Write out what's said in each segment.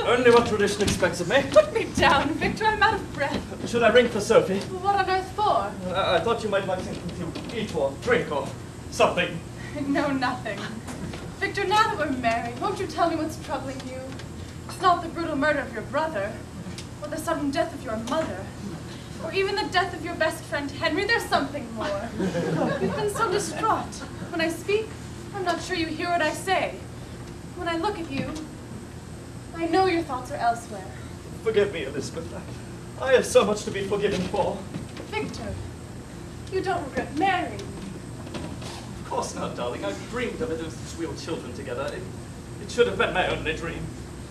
Only what tradition expects of me. Put me down, Victor. I'm out of breath. Should I ring for Sophie? What on earth for? I thought you might like something to eat or drink or something. No, nothing. Victor, now that we're married, won't you tell me what's troubling you? It's not the brutal murder of your brother, or the sudden death of your mother, or even the death of your best friend Henry. There's something more. You've been so distraught. When I speak, I'm not sure you hear what I say. When I look at you, I know your thoughts are elsewhere. Forgive me, Elizabeth. I have so much to be forgiven for. Victor, you don't regret marrying me. Of course not, darling. I dreamed of it as real children together. It should have been my only dream.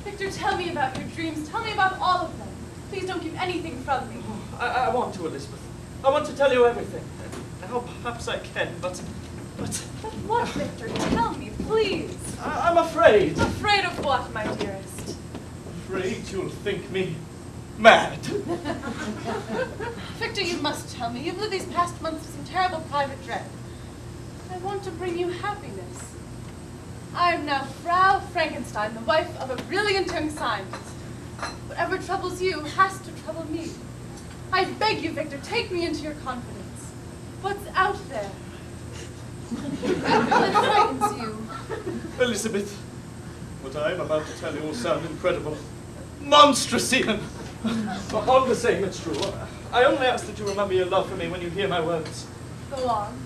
Victor, tell me about your dreams. Tell me about all of them. Please don't keep anything from me. I want to, Elizabeth. I want to tell you everything. Now perhaps I can, but... But what, Victor? Tell me, please. I'm afraid. Afraid of what, my dearest? Afraid you'll think me mad. Victor, you must tell me. You've lived these past months with some terrible private dread. I want to bring you happiness. I am now Frau Frankenstein, the wife of a brilliant young scientist. Whatever troubles you has to trouble me. I beg you, Victor, take me into your confidence. What's out there? What frightens you? Elizabeth, what I am about to tell you will sound incredible. Monstrous even. But all the same, it's true. I only ask that you remember your love for me when you hear my words. Go on.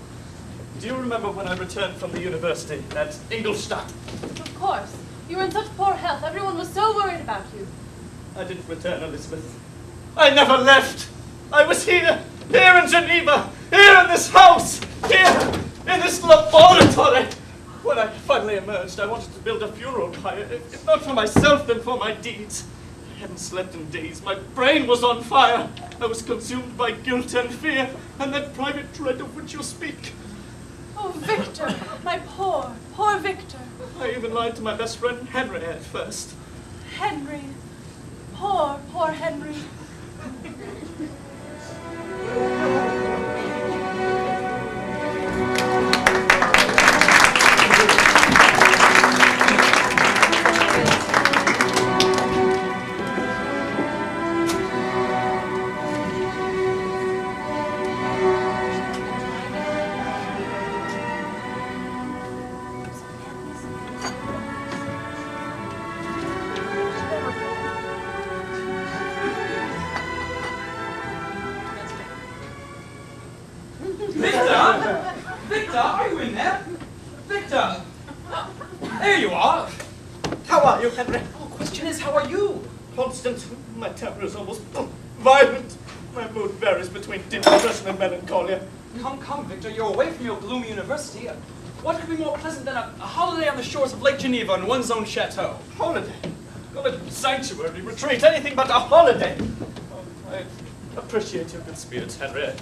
Do you remember when I returned from the university at Ingolstadt? Of course. You were in such poor health. Everyone was so worried about you. I didn't return, Elizabeth. I never left. I was here in Geneva, here in this house, here in this laboratory. When I finally emerged, I wanted to build a funeral pyre, if not for myself, then for my deeds. I hadn't slept in days. My brain was on fire. I was consumed by guilt and fear, and that private dread of which you speak. Oh, Victor, my poor, poor Victor. I even lied to my best friend Henry at first. Henry. Poor, poor Henry. Victor, are you in there? Victor! There you are! How are you, Henry? The question is, how are you? Constant. My temper is almost violent. My mood varies between deep depression and melancholia. Come, Victor, you're away from your gloomy university. What could be more pleasant than a holiday on the shores of Lake Geneva in one's own chateau? Holiday? Call it sanctuary, retreat, anything but a holiday. Oh, I appreciate your good spirits, Henry. I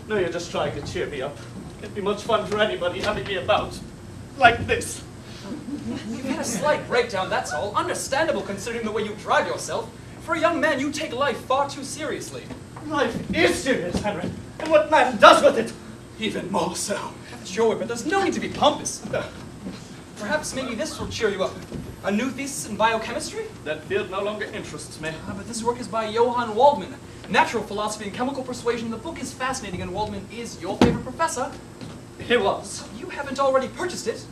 know you're just trying to cheer me up. It'd be much fun for anybody having me about like this. You've had a slight breakdown, that's all. Understandable considering the way you drive yourself. For a young man, you take life far too seriously. Life is serious, Henry. And what man does with it, even more so. Sure, but there's no need to be pompous. Perhaps maybe this will cheer you up. A new thesis in biochemistry? That field no longer interests me. But this work is by Johann Waldman. Natural philosophy and chemical persuasion. The book is fascinating, and Waldman is your favorite professor. He was. You haven't already purchased it?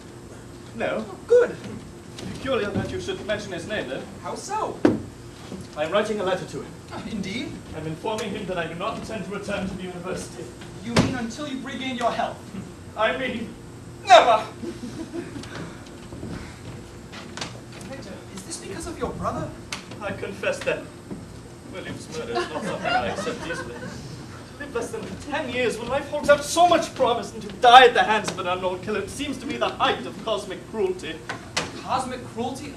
No. Oh, good. Peculiar that you should mention his name, then. How so? I am writing a letter to him. Indeed? I'm informing him that I do not intend to return to the university. You mean until you've regained your health? I mean, never! Victor, is this because of your brother? I confess that William's murder is not something I accept easily. To live less than 10 years when life holds out so much promise, and to die at the hands of an unknown killer seems to be the height of cosmic cruelty. Cosmic cruelty?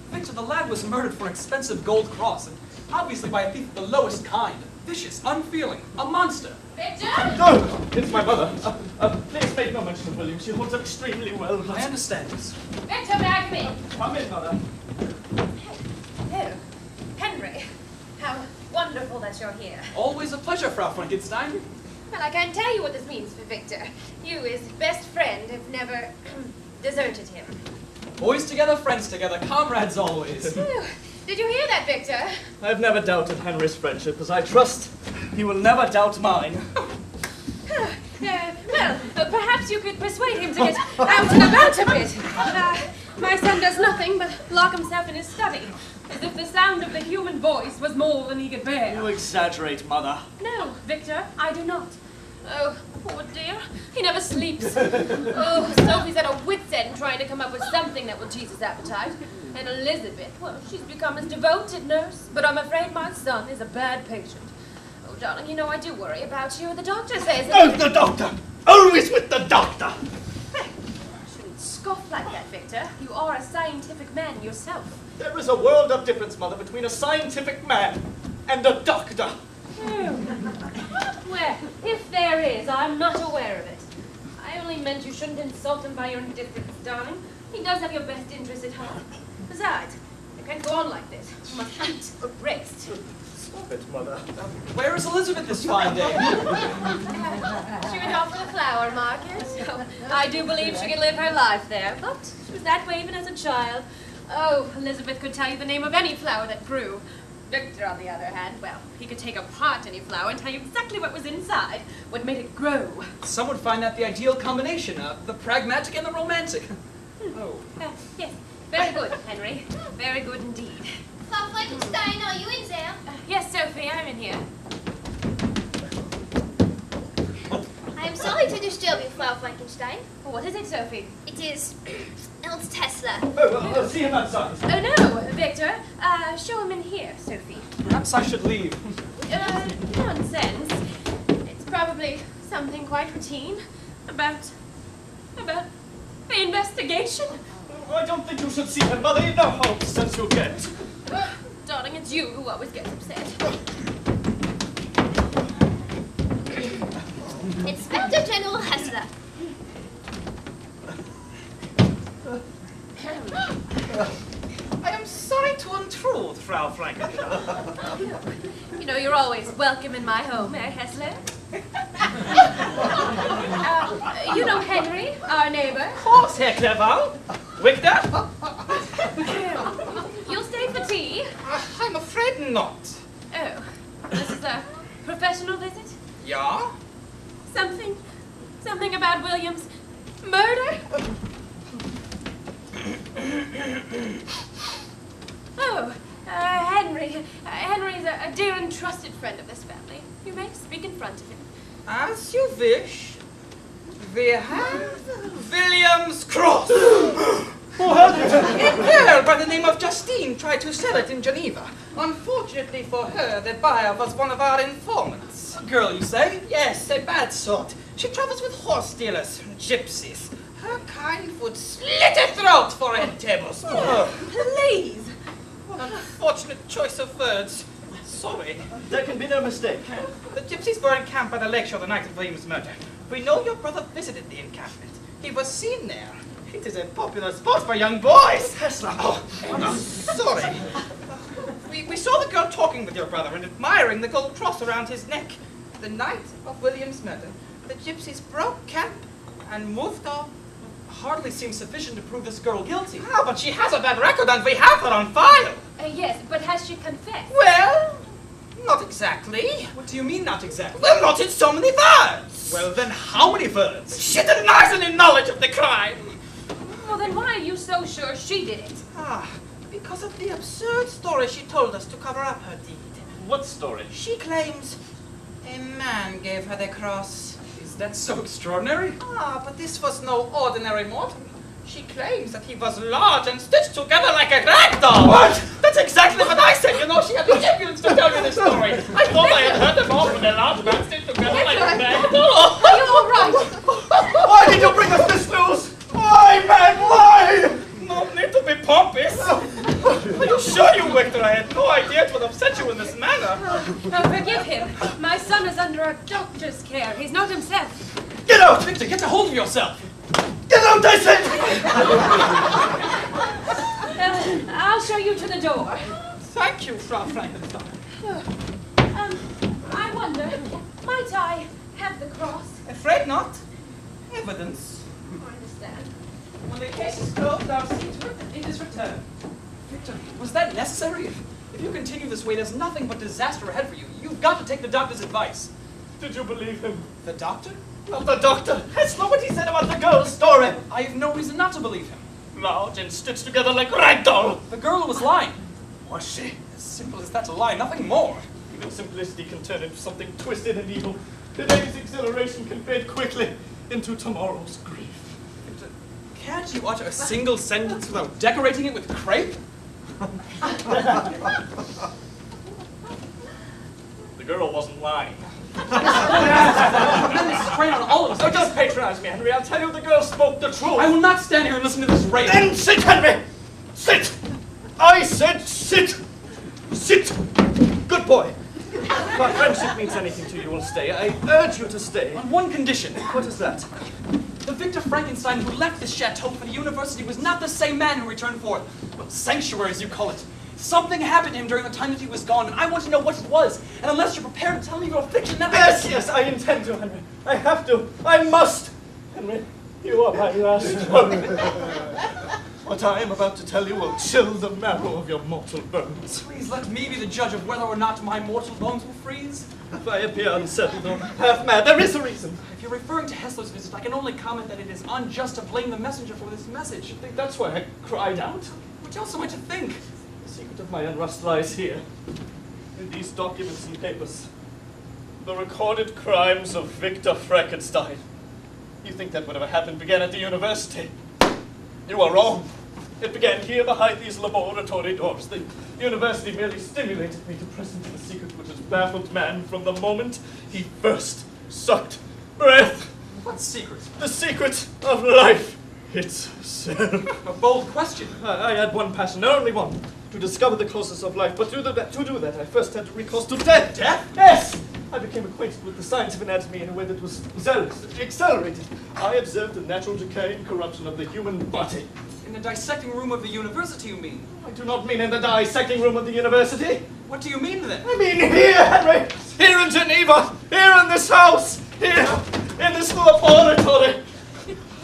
Victor, the lad was murdered for an expensive gold cross, and obviously by a thief of the lowest kind. Vicious, unfeeling, a monster. Victor! No! It's my mother. Please make no mention of William. She holds up extremely well. I understand this. Victor, may I come in? Come in, mother. Hello, Henry. How wonderful that you're here. Always a pleasure, Frau Frankenstein. Well, I can't tell you what this means for Victor. You, his best friend, have never deserted him. Boys together, friends together, comrades always. Phew. Did you hear that, Victor? I've never doubted Henry's friendship, as I trust he will never doubt mine. Well, perhaps you could persuade him to get out and about a bit. My son does nothing but lock himself in his study, as if the sound of the human voice was more than he could bear. You exaggerate, Mother. No, Victor, I do not. Oh, poor dear. He never sleeps. Oh, Sophie's at a wit's end trying to come up with something that will tease his appetite. And Elizabeth, well, she's become his devoted nurse. But I'm afraid my son is a bad patient. Oh, darling, you know I do worry about you. The doctor says that... Oh, the doctor! Always with the doctor! Shouldn't scoff like that, Victor. You are a scientific man yourself. There is a world of difference, Mother, between a scientific man and a doctor. Well, if there is, I'm not aware of it. I only meant you shouldn't insult him by your indifference, darling. He does have your best interest at heart. Besides, you can't go on like this. You must eat, rest. Stop it, Mother. Where is Elizabeth this fine day? She went off to the flower market. So I do believe she could live her life there, but she was that way even as a child. Oh, Elizabeth could tell you the name of any flower that grew. Victor, on the other hand, well, he could take apart any flower and tell you exactly what was inside, what made it grow. Some would find that the ideal combination of the pragmatic and the romantic. Oh. Yes, very good, Henry. Very good indeed. Frau Frankenstein, are you in there? Yes, Sophie, I'm in here. I am sorry to disturb you, Frau Frankenstein. What is it, Sophie? It is Ernst Tesla. Oh, well, I'll see him outside. Oh, no, Victor. Show him in here, Sophie. Perhaps I should leave. Nonsense. It's probably something quite routine about the investigation. I don't think you should see him, Mother. You know how upset you'll get. Darling, it's you who always gets upset. Inspector General Hessler. I am sorry to intrude, Frau Frankenstein. You know, you're always welcome in my home, eh, Hessler? You know Henry, our neighbor. Of course, Herr Clerval. Victor? You'll stay for tea? I'm afraid not. Oh, this is a professional visit? Yeah? Something about William's murder? Oh, Henry's a dear and trusted friend of this family. You may speak in front of him. As you wish. We have William's cross. Who had it? A girl by the name of Justine tried to sell it in Geneva. Unfortunately for her, the buyer was one of our informants. A girl, you say? Yes, a bad sort. She travels with horse dealers, gypsies. Her kind would slit a throat for a tablespoon. Please! What an unfortunate choice of words. Sorry. There can be no mistake. The gypsies were encamped by the lakeshore the night of William's murder. We know your brother visited the encampment. He was seen there. It is a popular spot for young boys. Tesla. Oh, I'm sorry. We saw the girl talking with your brother and admiring the gold cross around his neck. The night of William's murder, the gypsies broke camp and moved off. Hardly seems sufficient to prove this girl guilty. Ah, but she has a bad record and we have her on file. Yes, but has she confessed? Well, not exactly. What do you mean, not exactly? Well, not in so many words. Well, then how many words? She denies any knowledge of the crime. Well, then why are you so sure she did it? Ah, because of the absurd story she told us to cover up her deed. What story? She claims a man gave her the cross. Is that so extraordinary? Ah, but this was no ordinary mortal. She claims that he was large and stitched together like a rag doll. What? That's exactly what I said. You know, she had the impudence to tell me this story. I thought I had heard them all when a large man stitched together like a rag doll. Are you all right? Why did you bring us this news? Why, man, why? No need to be pompous. Are you sure, you Victor? I had no idea it would upset you in this manner. Oh, forgive him. My son is under a doctor's care. He's not himself. Get out! Victor, get a hold of yourself! Get out, I said! I'll show you to the door. Thank you, Frau Frankenstein. I wonder, might I have the cross? Afraid not. Evidence. I understand. When the case is closed, I'll see to it that it is returned. Victor, was that necessary? If you continue this way, there's nothing but disaster ahead for you. You've got to take the doctor's advice. Did you believe him? The doctor? Not the doctor. That's not what he said about the girl's story. I have no reason not to believe him. Large and stitched together like ragdoll. The girl was lying. Was she? As simple as that to lie, nothing more. Even simplicity can turn into something twisted and evil. Today's exhilaration can fade quickly into tomorrow's grief. Victor, can't you utter a single sentence without decorating it with crepe? The girl wasn't lying. Then this strain on all of us. Don't just patronize me, Henry. I'll tell you the girl spoke the truth. I will not stand here and listen to this rave. Then sit, Henry! Sit! I said sit! Sit! Good boy. If our friendship means anything to you, you'll stay. I urge you to stay. On one condition. What is that? The Victor Frankenstein who left this chateau for the university was not the same man who returned for, well, sanctuary as you call it. Something happened to him during the time that he was gone, and I want to know what it was. And unless you're prepared to tell me your fiction, then Yes, I intend to, Henry. I have to. I must. Henry, you are my last hope. What I am about to tell you will chill the marrow of your mortal bones. Please let me be the judge of whether or not my mortal bones will freeze. If I appear unsettled or half mad, there is a reason. If you're referring to Hessler's visit, I can only comment that it is unjust to blame the messenger for this message. I think that's why I cried out. What else am I to think? The secret of my unrest lies here, in these documents and papers. The recorded crimes of Victor Frankenstein. You think that whatever happened began at the university? You are wrong. It began here behind these laboratory doors. The university merely stimulated me to press into the secret which has baffled man from the moment he first sucked breath. What secret? The secret of life itself. A bold question. I had one passion, only one, to discover the causes of life. But to do that, I first had to recourse to death. Death? Yes! I became acquainted with the science of anatomy in a way that was accelerated. I observed the natural decay and corruption of the human body. In the dissecting room of the university, you mean? I do not mean in the dissecting room of the university. What do you mean then? I mean here, Henry! Here in Geneva! Here in this house! Here! In this laboratory!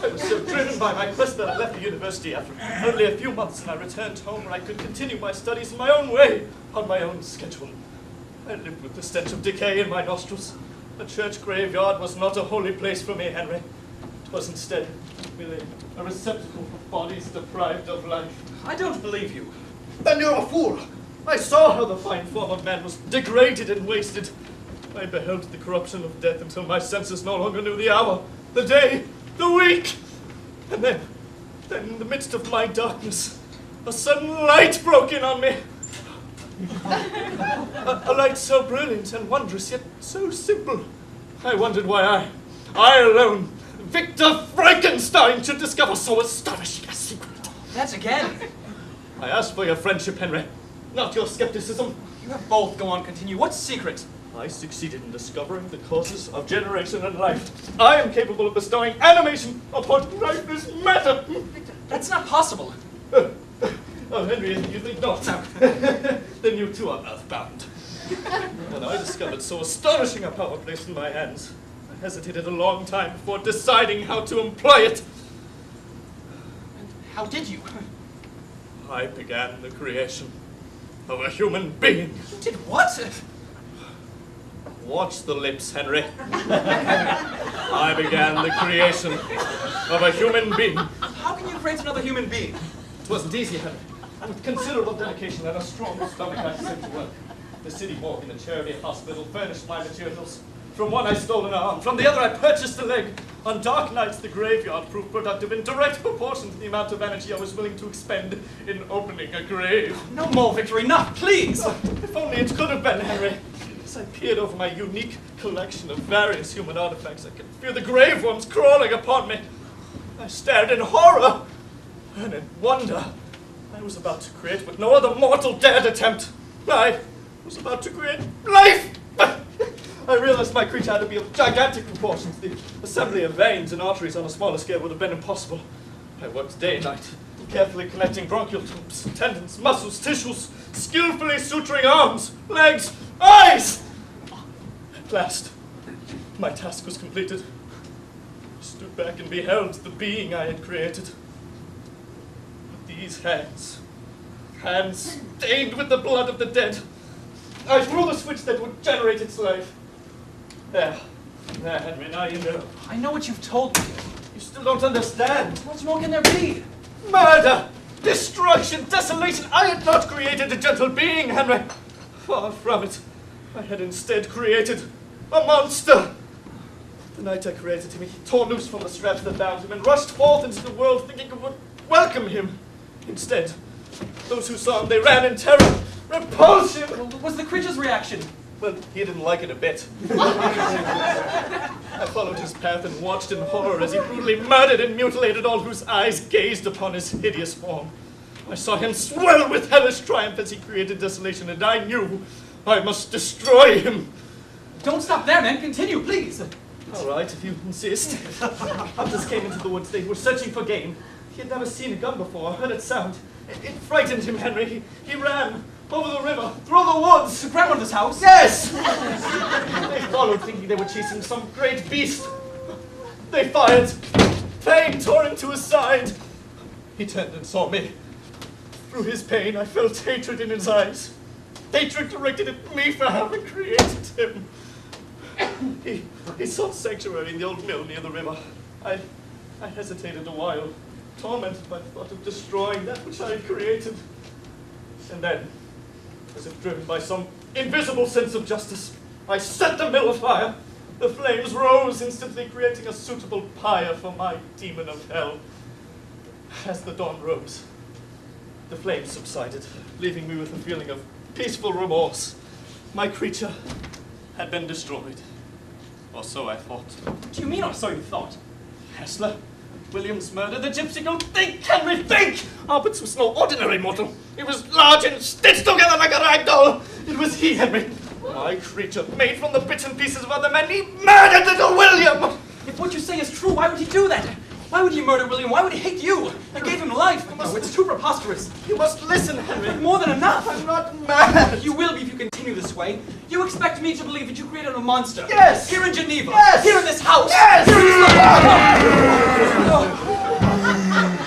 I was so driven by my quest that I left the university after only a few months, and I returned home where I could continue my studies in my own way, on my own schedule. I lived with the stench of decay in my nostrils. The church graveyard was not a holy place for me, Henry. It was instead merely a receptacle for bodies deprived of life. I don't believe you. Then you're a fool! I saw how the fine form of man was degraded and wasted. I beheld the corruption of death until my senses no longer knew the hour, the day, the week. And then in the midst of my darkness, a sudden light broke in on me. A light so brilliant and wondrous, yet so simple. I wondered why I alone, Victor Frankenstein, should discover so astonishing a secret. That's again. I asked for your friendship, Henry, not your skepticism. You have both. Go on, continue. What secret? I succeeded in discovering the causes of generation and life. I am capable of bestowing animation upon lifeless matter. That's not possible. Oh, Henry, you think not? Then you too are earthbound. When I discovered so astonishing a power placed in my hands, I hesitated a long time before deciding how to employ it. And how did you? I began the creation of a human being. You did what? Watch the lips, Henry. I began the creation of a human being. How can you create another human being? It wasn't easy, Henry. With considerable dedication and a strong stomach, I set to work. The city morgue in the charity hospital furnished my materials. From one I stole an arm, from the other I purchased a leg. On dark nights, the graveyard proved productive in direct proportion to the amount of energy I was willing to expend in opening a grave. No more, Victor, enough, please! Oh, if only it could have been, Henry. As I peered over my unique collection of various human artifacts, I could feel the grave worms crawling upon me. I stared in horror and in wonder. I was about to create what no other mortal dared attempt. I was about to create life! I realized my creature had to be of gigantic proportions. The assembly of veins and arteries on a smaller scale would have been impossible. I worked day and night, carefully connecting bronchial tubes, tendons, muscles, tissues, skillfully suturing arms, legs, eyes! At last, my task was completed. I stood back and beheld the being I had created. But these hands, hands stained with the blood of the dead. I threw the switch that would generate its life. There, Henry, now you know. I know what you've told me. You still don't understand. What more can there be? Murder! Destruction! Desolation! I had not created a gentle being, Henry. Far from it. I had instead created a monster. The night I created him, he tore loose from the straps that bound him and rushed forth into the world thinking it would welcome him. Instead, those who saw him, they ran in terror. Repulsion! What was the creature's reaction? Well, he didn't like it a bit. I followed his path and watched in horror as he brutally murdered and mutilated all whose eyes gazed upon his hideous form. I saw him swell with hellish triumph as he created desolation, and I knew I must destroy him. Don't stop there, man. Continue, please. All right, if you insist. Hunters came into the woods. They were searching for game. He had never seen a gun before, heard its sound. It frightened him, Henry. He ran over the river, through the woods. To grandmother's house? Yes! They followed, thinking they were chasing some great beast. They fired. Pain tore him to his side. He turned and saw me. Through his pain, I felt hatred in his eyes. Hatred directed at me for having created him. He sought sanctuary in the old mill near the river. I hesitated a while, tormented by the thought of destroying that which I had created. And then, as if driven by some invisible sense of justice, I set the mill afire. The flames rose, instantly creating a suitable pyre for my demon of hell. As the dawn rose, the flames subsided, leaving me with a feeling of peaceful remorse. My creature had been destroyed. Or so I thought. What do you mean, or so you thought? Hessler, William's murder, the gypsy girl, think, Henry, think! Albert's was no ordinary mortal. It was large and stitched together like a rag doll. It was he, Henry. My creature, made from the bits and pieces of other men, he murdered little William! If what you say is true, why would he do that? Why would he murder William? Why would he hate you? I gave him life. No, it's too preposterous. You must listen, Henry. More than enough. I'm not mad. You will be if you continue this way. You expect me to believe that you created a monster. Yes. Here in Geneva. Yes. Here in this house. Yes. Here in this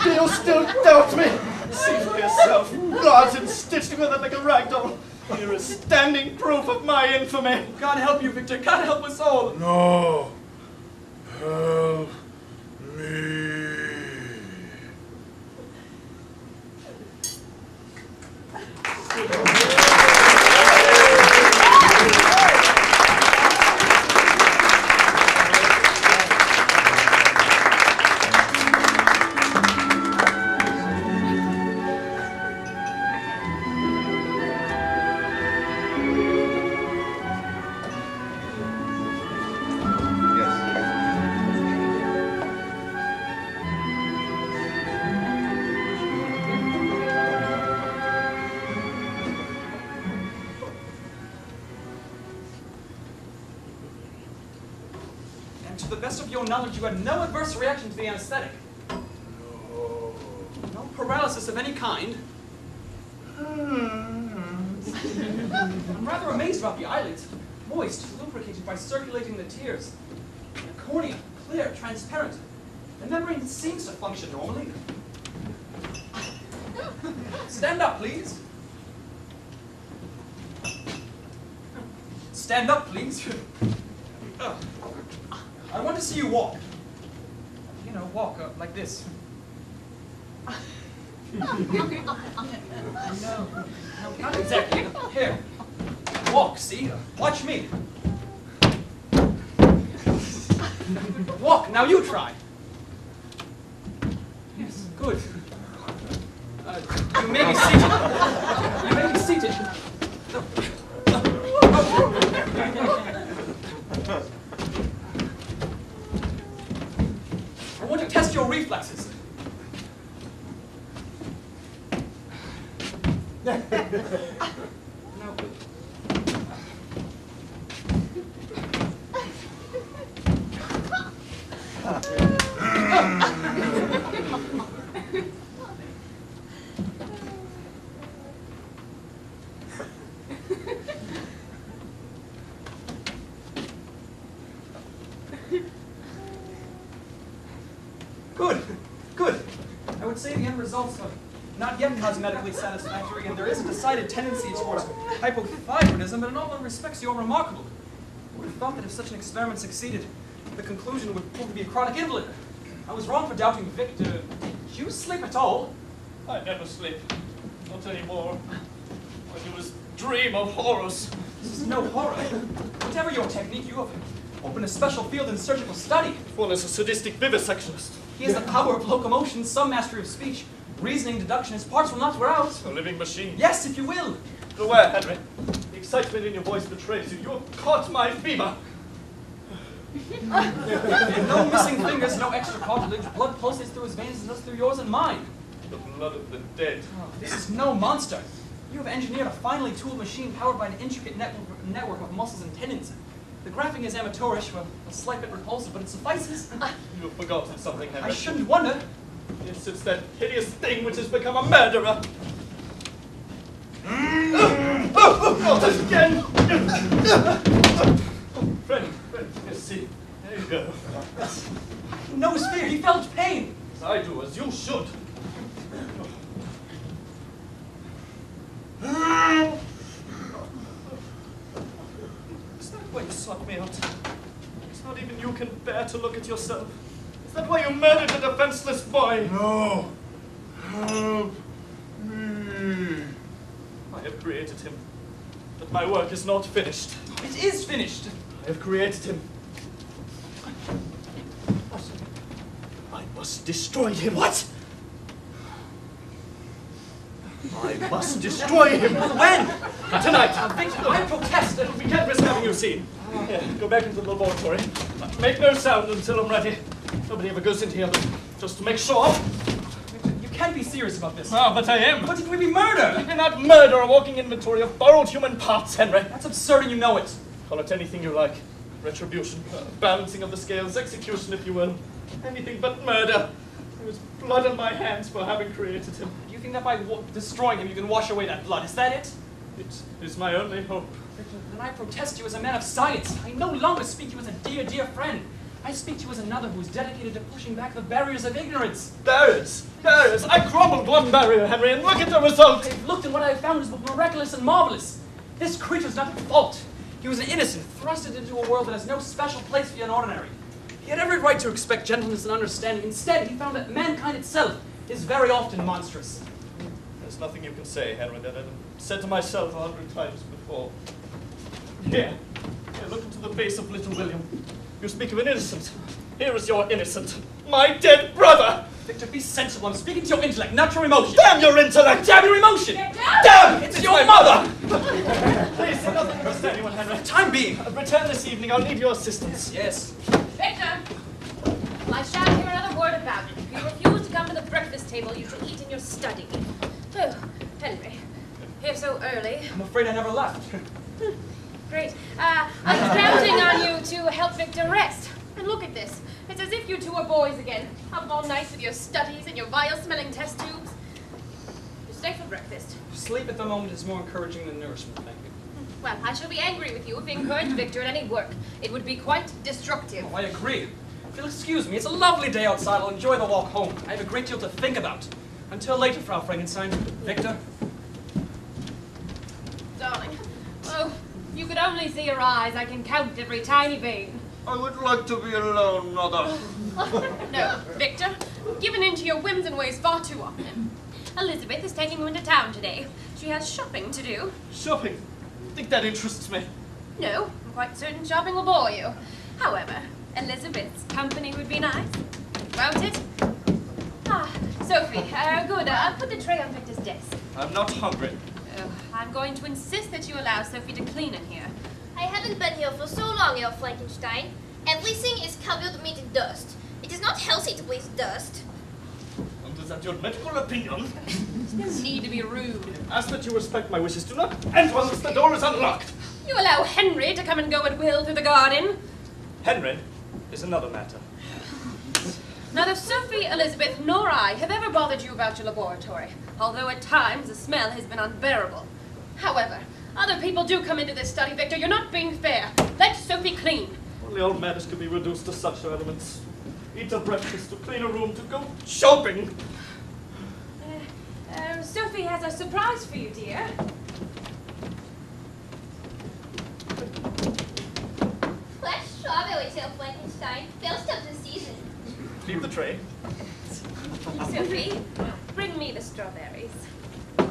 Do you still doubt me? See for yourself. Large and stitched together like a rag doll. Here is standing proof of my infamy. God help you, Victor. God help us all. No. Help me. To the best of your knowledge, you had no adverse reaction to the anesthetic. No. No paralysis of any kind. I'm rather amazed about the eyelids. Moist, lubricated by circulating the tears. The cornea, clear, transparent. The membrane seems to function normally. Stand up, please. Stand up, please. I want to see you walk. You know, walk like this. No, not exactly. Here. Walk, see? Watch me. Walk, now you try. Yes, good. You may be seated. You may be seated. I want to test your reflexes. No. Good, good. I would say the end results are not yet cosmetically satisfactory, and there is a decided tendency towards hypothyroidism, but in all other respects you are remarkable. I would have thought that if such an experiment succeeded, the conclusion would prove to be a chronic invalid. I was wrong for doubting Victor. Did you sleep at all? I never sleep. Not anymore. I do is dream of horrors. This is no horror. Whatever your technique, you have opened a special field in surgical study. One is a sadistic vivisectionist. He has the power of locomotion, some mastery of speech, reasoning, deduction. His parts will not wear out. A living machine. Yes, if you will. Beware, Henry. The excitement in your voice betrays you. You have caught my fever. No missing fingers, no extra cartilage. Blood pulsates through his veins and thus through yours and mine. The blood of the dead. Oh, this is no monster. You have engineered a finely tooled machine powered by an intricate network of muscles and tendons. The graphing is amateurish, well, a slight bit repulsive, but it suffices. You have forgotten something, Henry. I shouldn't wonder. Yes, it's that hideous thing which has become a murderer. Not again! Friend, yes, see. There you go. He knows fear. He felt pain. As I do, as you should. Is that why you sought me out? It's not even you can bear to look at yourself. Is that why you murdered a defenseless boy? No. Help me. I have created him, but my work is not finished. It is finished. I have created him. I must destroy him. What? I must destroy him. When? Tonight. Victor, I protest. We can't risk having you seen. Here, go back into the laboratory. Make no sound until I'm ready. Nobody ever goes into here, but just to make sure. Victor, you can't be serious about this. Ah, but I am. But it would be murder. You cannot murder a walking inventory of borrowed human parts, Henry. That's absurd and you know it. Call it anything you like. Retribution, balancing of the scales, execution, if you will. Anything but murder. There is blood on my hands for having created him. Do you think that by destroying him you can wash away that blood? Is that it? It is my only hope. Victor, then I protest you as a man of science. I no longer speak to you as a dear, dear friend. I speak to you as another who is dedicated to pushing back the barriers of ignorance. Barriers! Barriers! I crumbled one barrier, Henry, and look at the result! I've looked and what I've found is both miraculous and marvelous. This creature's not at fault. He was an innocent, thrusted into a world that has no special place for the unordinary. He had every right to expect gentleness and understanding. Instead, he found that mankind itself is very often monstrous. There's nothing you can say, Henry, that I've said to myself 100 times before. Here, look into the face of little William. You speak of an innocent. Here is your innocent. My dead brother! Victor, be sensible. I'm speaking to your intellect, not your emotion. Damn your intellect! Damn your emotion! Damn! It's your mother! Please, say nothing against anyone, Henry. For the time being. Return this evening. I'll need your assistance. Yes. Victor! I shan't hear another word about it. If you refuse to come to the breakfast table, you shall eat in your study. Oh, Henry, here so early. I'm afraid I never left. Great. I was counting on you to help Victor rest. And look at this. It's as if you two are boys again. Up all night with your studies and your vile-smelling test tubes. You stay for breakfast. Sleep at the moment is more encouraging than nourishment, thank you. Well, I shall be angry with you if you encourage Victor in any work. It would be quite destructive. Oh, I agree. If you'll excuse me, it's a lovely day outside. I'll enjoy the walk home. I have a great deal to think about. Until later, Frau Frankenstein. Victor? Darling. Oh, you could only see your eyes. I can count every tiny vein. I would like to be alone, Mother. No, Victor. You've given in to your whims and ways far too often. Elizabeth is taking you into town today. She has shopping to do. Shopping? Think that interests me? No, I'm quite certain shopping will bore you. However, Elizabeth's company would be nice. Won't it? Ah, Sophie, good. I'll put the tray on Victor's desk. I'm not hungry. Oh, I'm going to insist that you allow Sophie to clean in here. I haven't been here for so long, Herr Frankenstein. Everything is covered with dust. It is not healthy to breathe dust. And is that your medical opinion? There's no need to be rude. Ask that you respect my wishes. Do not enter unless the door is unlocked. You allow Henry to come and go at will through the garden. Henry is another matter. Neither Sophie, Elizabeth, nor I have ever bothered you about your laboratory, although at times the smell has been unbearable. However, other people do come into this study, Victor. You're not being fair. Let Sophie clean. Only all matters can be reduced to such elements. Eat a breakfast, to clean a room, to go shopping. Sophie has a surprise for you, dear. Fresh strawberries, Herr Frankenstein. First of the season. Leave the tray. Sophie, bring me the strawberries. Now,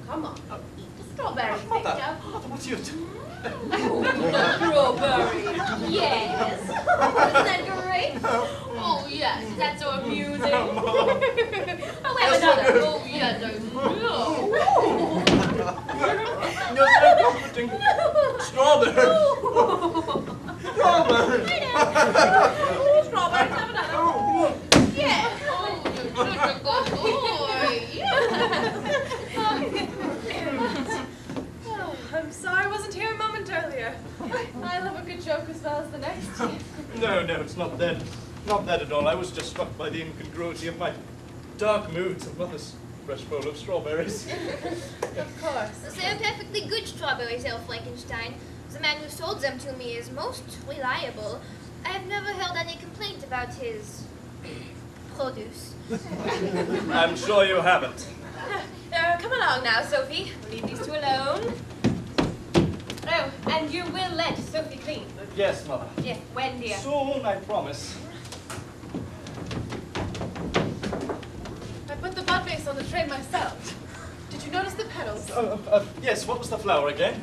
come on, eat the strawberries, Mother, Victor. Mother, what are you doing? Strawberries. Yes. Isn't that great? Oh, yes, that's so amusing. I'll have another. Oh, yes, You're so comforting. Strawberry. Strawberry. Strawberries, have another. Yes. Oh, you're such a good boy. I'm sorry I wasn't here a moment earlier. I love a good joke as well as the next. No, it's not that. Not that at all. I was just struck by the incongruity of my dark moods and Mother's fresh bowl of strawberries. Of course. They're perfectly good strawberries, Herr Frankenstein. The man who sold them to me is most reliable. I have never heard any complaint about his produce. I'm sure you haven't. Come along now, Sophie. We'll leave these two alone. Oh, and you will let Sophie clean. Yes, Mother. Yes, when, dear? Soon, I promise. I put the bud vase on the tray myself. Did you notice the petals? Yes, what was the flower again?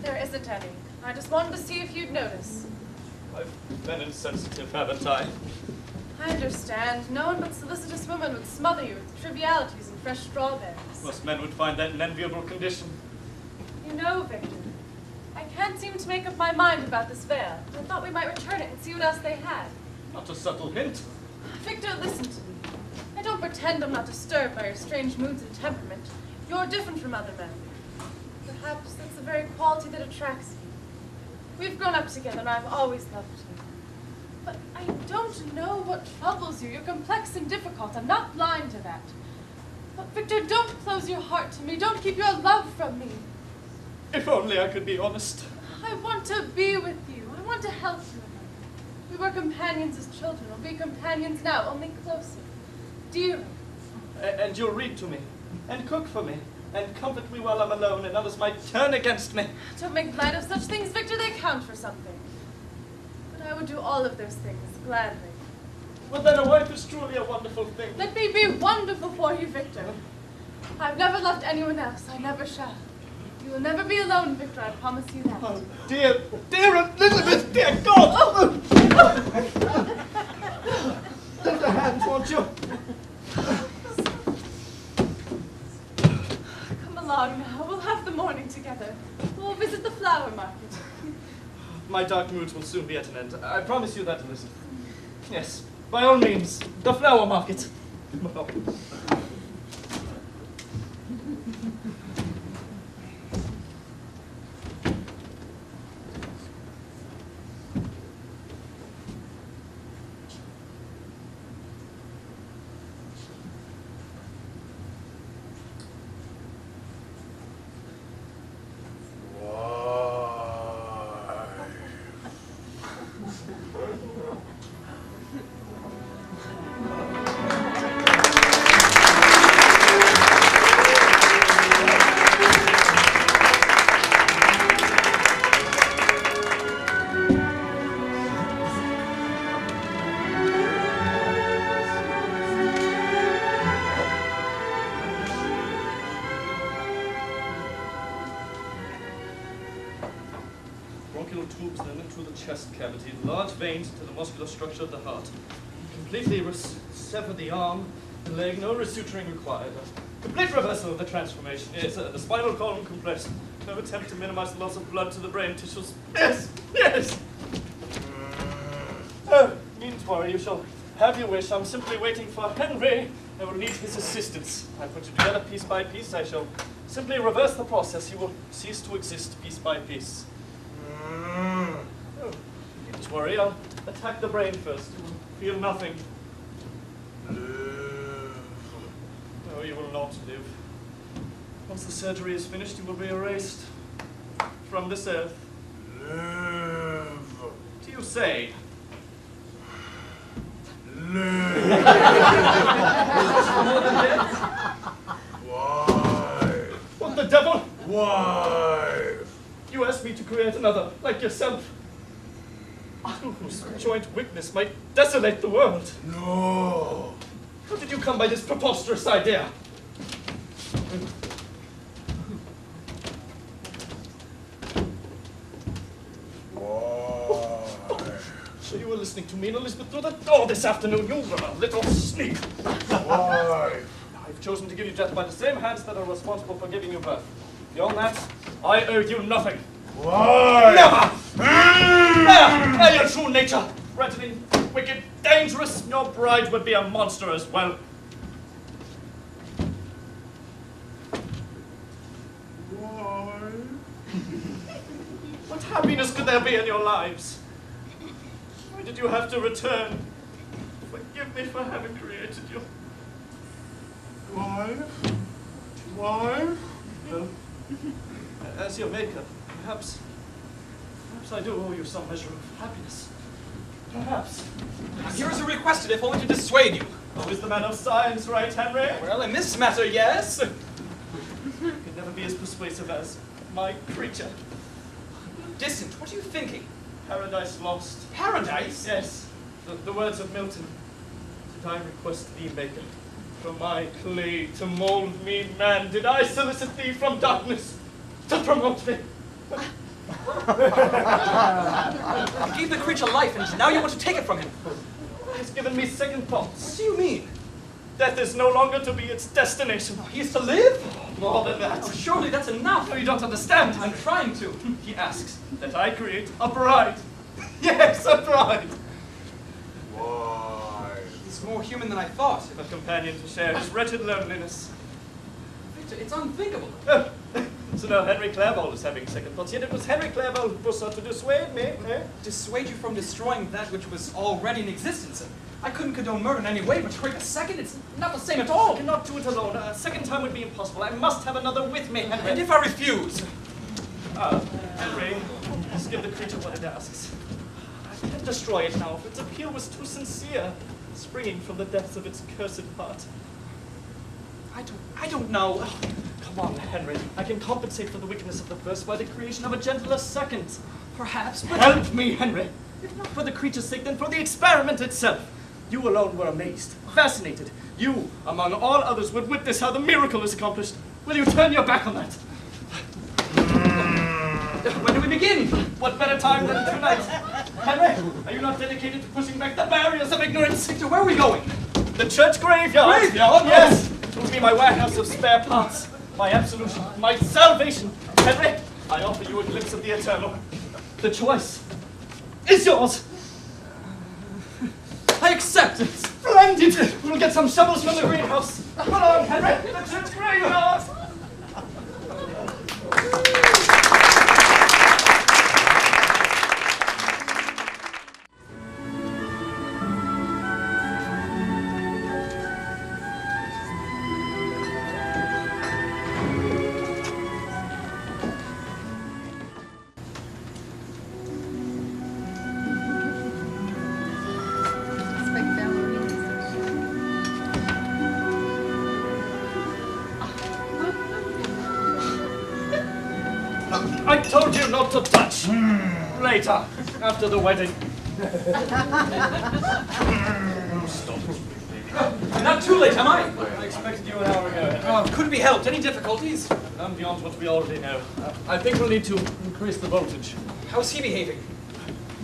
There isn't any. I just wanted to see if you'd notice. I've been insensitive, haven't I? I understand. No one but solicitous women would smother you with trivialities and fresh strawberries. Most men would find that an enviable condition. You know, Victor, I can't seem to make up my mind about this veil. I thought we might return it and see what else they had. Not a subtle hint. Victor, listen to me. I don't pretend I'm not disturbed by your strange moods and temperament. You're different from other men. Perhaps that's the very quality that attracts you. We've grown up together and I've always loved you. But I don't know what troubles you. You're complex and difficult. I'm not blind to that. But Victor, don't close your heart to me. Don't keep your love from me. If only I could be honest. I want to be with you. I want to help you. We were companions as children. We'll be companions now, only closer. Dearly. And you'll read to me, and cook for me, and comfort me while I'm alone, and others might turn against me. Don't make light of such things, Victor. They count for something. But I would do all of those things, gladly. Well, then a wife is truly a wonderful thing. Let me be wonderful for you, Victor. I've never loved anyone else. I never shall. You will never be alone, Victor. I promise you that. Oh, dear Elizabeth, dear God! Lend a hand, won't you? Come along now. We'll have the morning together. We'll visit the flower market. My dark moods will soon be at an end. I promise you that, Elizabeth. Yes, by all means, the flower market. Tubes then into the chest cavity, large veins into the muscular structure of the heart. Completely sever the arm, the leg, no resuturing required. A complete reversal of the transformation. Yes, the spinal column compressed. No attempt to minimize the loss of blood to the brain tissues. Yes, yes! Oh, needn't worry, you shall have your wish. I'm simply waiting for Henry. I will need his assistance. I put you together piece by piece. I shall simply reverse the process. You will cease to exist piece by piece. Oh, needn't worry, I'll attack the brain first. You will feel nothing. No, you will not live. Once the surgery is finished, you will be erased from this earth. Do you say? Live. Why? What the devil? Why? You asked me to create another, like yourself, whose joint weakness might desolate the world. No. How did you come by this preposterous idea? Why? So you were listening to me and Elizabeth through the door this afternoon. You were a little sneak. Why? I've chosen to give you death by the same hands that are responsible for giving you birth. Beyond that, I owe you nothing. Why? Never! There, your true nature. Threatening, wicked, dangerous. Your bride would be a monster as well. Why? What happiness could there be in your lives? Why did you have to return? Forgive me for having created you. Why? Why? Well, as your maker, perhaps I do owe you some measure of happiness. Perhaps. Here's a request, if only to dissuade you. Oh, is the man of science right, Henry? Well, in this matter, yes. Could never be as persuasive as my creature. Distant, what are you thinking? Paradise lost. Paradise? Yes, the words of Milton. Did I request thee, maker, from my clay to mold me man? Did I solicit thee from darkness to promote me? You gave the creature life, and now you want to take it from him. He has given me second What thoughts. do you mean? Death is no longer to be its destination. He is to live? More than that. Oh, surely that's enough. No, you don't understand. I'm trying to. He asks that I create a bride. Yes, a bride. Why? He's more human than I thought. A companion to share his wretched loneliness. Victor, it's unthinkable. So now Henry Clerval is having second thoughts. Yet it was Henry Clerval who sought to dissuade me. Dissuade you from destroying that which was already in existence. I couldn't condone murder in any way, but to create a second, it's not the same at all. I cannot do it alone. A second time would be impossible. I must have another with me, Henry. And if I refuse? Henry, just give the creature what it asks. I can't destroy it now, for its appeal was too sincere, springing from the depths of its cursed heart. I don't know. Come on, Henry. I can compensate for the wickedness of the first by the creation of a gentler second. Perhaps, but Help me, Henry. If not for the creature's sake, then for the experiment itself. You alone were amazed, fascinated. You, among all others, would witness how the miracle is accomplished. Will you turn your back on that? when do we begin? What better time than tonight? Henry, are you not dedicated to pushing back the barriers of ignorance? Victor, where are we going? The church graveyard. Graveyard? Yes. It will be my warehouse of spare parts. My absolution. My salvation. Henry, I offer you a glimpse of the eternal. The choice is yours. I accept it. Splendid. We'll get some shovels from the greenhouse. Come on, Henry. The church graveyard. I told you not to touch. Later, after the wedding. Not too late, am I? I expected you an hour ago. Oh, could it be helped? Any difficulties? None beyond what we already know. I think we'll need to increase the voltage. How's he behaving?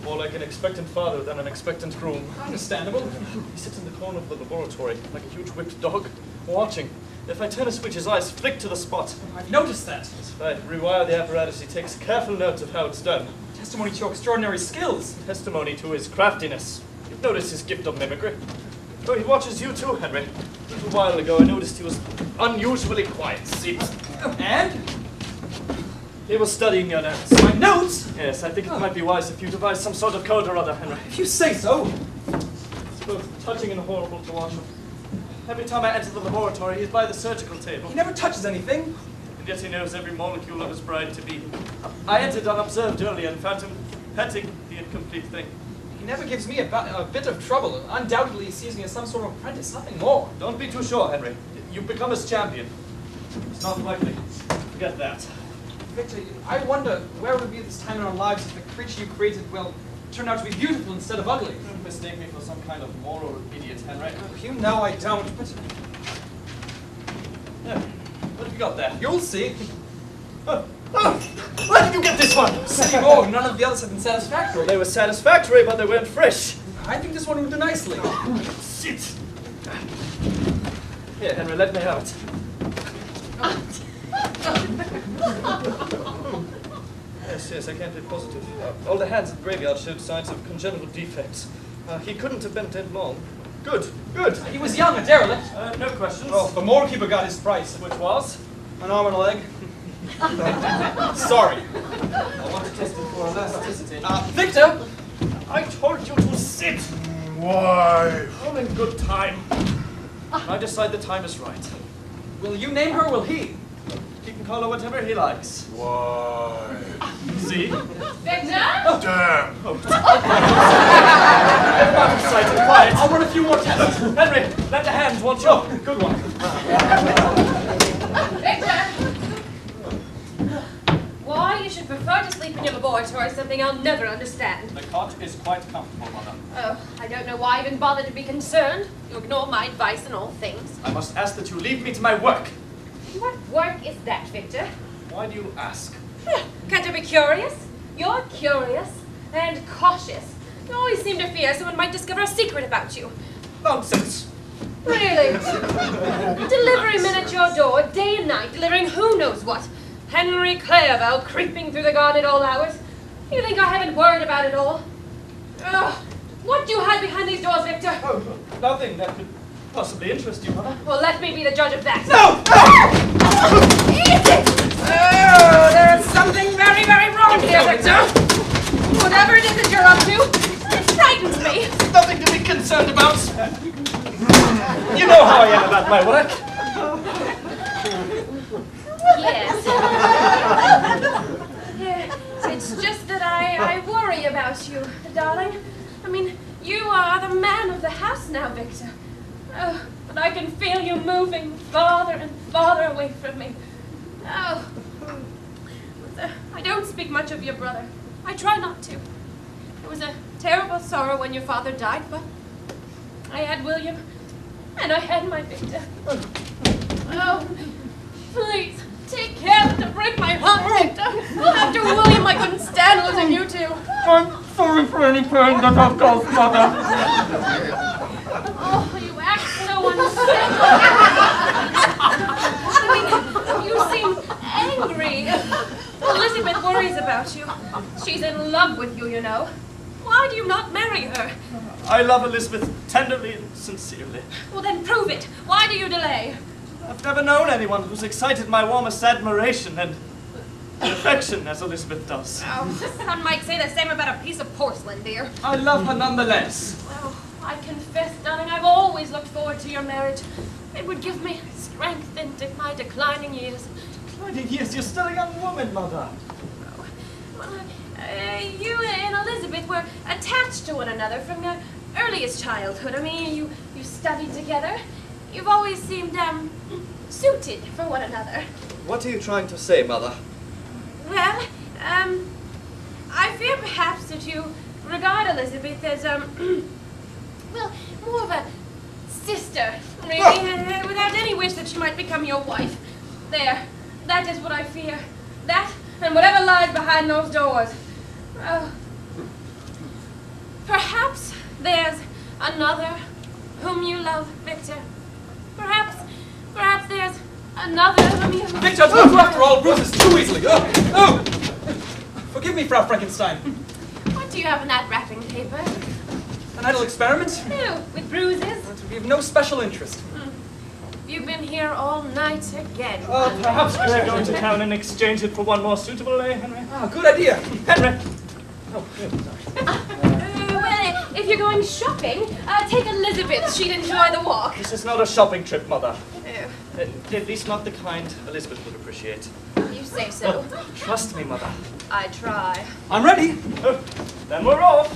More like an expectant father than an expectant groom. Understandable. He sits in the corner of the laboratory, like a huge whipped dog, watching. If I turn a switch, his eyes flick to the spot. I've noticed that. If I rewire the apparatus, he takes careful note of how it's done. Testimony to your extraordinary skills. Testimony to his craftiness. You've noticed his gift of mimicry. Oh, he watches you too, Henry. A little while ago, I noticed he was unusually quiet. See? And? He was studying your notes. My notes? Yes, I think it might be wise if you devise some sort of code or other, Henry. If you say so. It's both touching and horrible to watch him. Every time I enter the laboratory, he's by the surgical table. He never touches anything. And yet he knows every molecule of his bride to be. I entered unobserved earlier and found him petting the incomplete thing. He never gives me a bit of trouble. Undoubtedly he sees me as some sort of apprentice, nothing more. Don't be too sure, Henry. You've become his champion. It's not likely. Forget that. Victor, I wonder where would we be at this time in our lives if the creature you created, well, turned out to be beautiful instead of ugly. Don't mistake me for some kind of moral idiot, Henry. You know I don't, but Yeah. What have you got there? you'll see. Where did you get this one? Same old, none of the others have been satisfactory. They were satisfactory, but they weren't fresh. I think this one would do nicely. Sit. Here, Henry, let me have it. Yes, I can't be positive. All the hands at the graveyard showed signs of congenital defects. He couldn't have been dead long. Good. He was young, a derelict. No questions. Oh, the moorkeeper got his price. Which was? An arm and a leg. Sorry. I want to test it for elasticity. Victor! I told you to sit! Wife. All in good time. I decide the time is right. Will you name her or will he? He can call her whatever he likes. Wife. See? Victor? Damn. Sight quiet. I'll run a few more tests. Henry, lend a hand, won't you? Good one. Victor? Why you should prefer to sleep in your laboratory is something I'll never understand. The cot is quite comfortable, Mother. Oh, I don't know why I even bother to be concerned. You ignore my advice in all things. I must ask that you leave me to my work. What work is that, Victor? Why do you ask? Can't you be curious? You're curious and cautious. You always seem to fear someone might discover a secret about you. Nonsense. Really? Delivering men at your door, day and night, delivering who knows what. Henry Clareville creeping through the garden at all hours. You think I haven't worried about it all? Ugh. What do you hide behind these doors, Victor? Oh, nothing that could possibly interest you, Mother. Well, let me be the judge of that. No! Oh, there is something very, very wrong here, Victor. Whatever it is that you're up to, it frightens me. Nothing to be concerned about. You know how I am about my work. Yes. Yeah, it's just that I worry about you, darling. I mean, you are the man of the house now, Victor. Oh, but I can feel you moving farther and farther away from me. Oh. I don't speak much of your brother. I try not to. It was a terrible sorrow when your father died, but I had William, and I had my Victor. Oh, please, take care not to break my heart, Victor. Well, after William, I couldn't stand losing you two. I'm sorry for any pain that I've caused, Mother. Oh, you act so unsettled. I mean, you seem angry. Elizabeth worries about you. She's in love with you, you know. Why do you not marry her? I love Elizabeth tenderly and sincerely. Well, then prove it. Why do you delay? I've never known anyone who's excited my warmest admiration and affection as Elizabeth does. Oh, one might say the same about a piece of porcelain, dear. I love her nonetheless. Well, I confess, darling, I've always looked forward to your marriage. It would give me strength into my declining years. 20 years, you're still a young woman, Mother. Well, you and Elizabeth were attached to one another from your earliest childhood. I mean, you studied together. You've always seemed, suited for one another. What are you trying to say, Mother? Well, I fear perhaps that you regard Elizabeth as, well, more of a sister, really, without any wish that she might become your wife. There, that is what I fear. That, and whatever lies behind those doors. Oh. Perhaps there's another whom you love, Victor. Perhaps there's another whom you... Victor, don't go after all bruises too easily. Oh! Forgive me, Frau Frankenstein. What do you have in that wrapping paper? An idle experiment? No, with bruises? It would be of no special interest. You've been here all night again. Perhaps we should go to town and exchange it for one more suitable, Henry? Ah, good idea. Henry! Well, if you're going shopping, take Elizabeth. She'd enjoy the walk. This is not a shopping trip, Mother. Oh, At least not the kind Elizabeth would appreciate. you say so. Trust me, Mother. I try. I'm ready. Then we're off.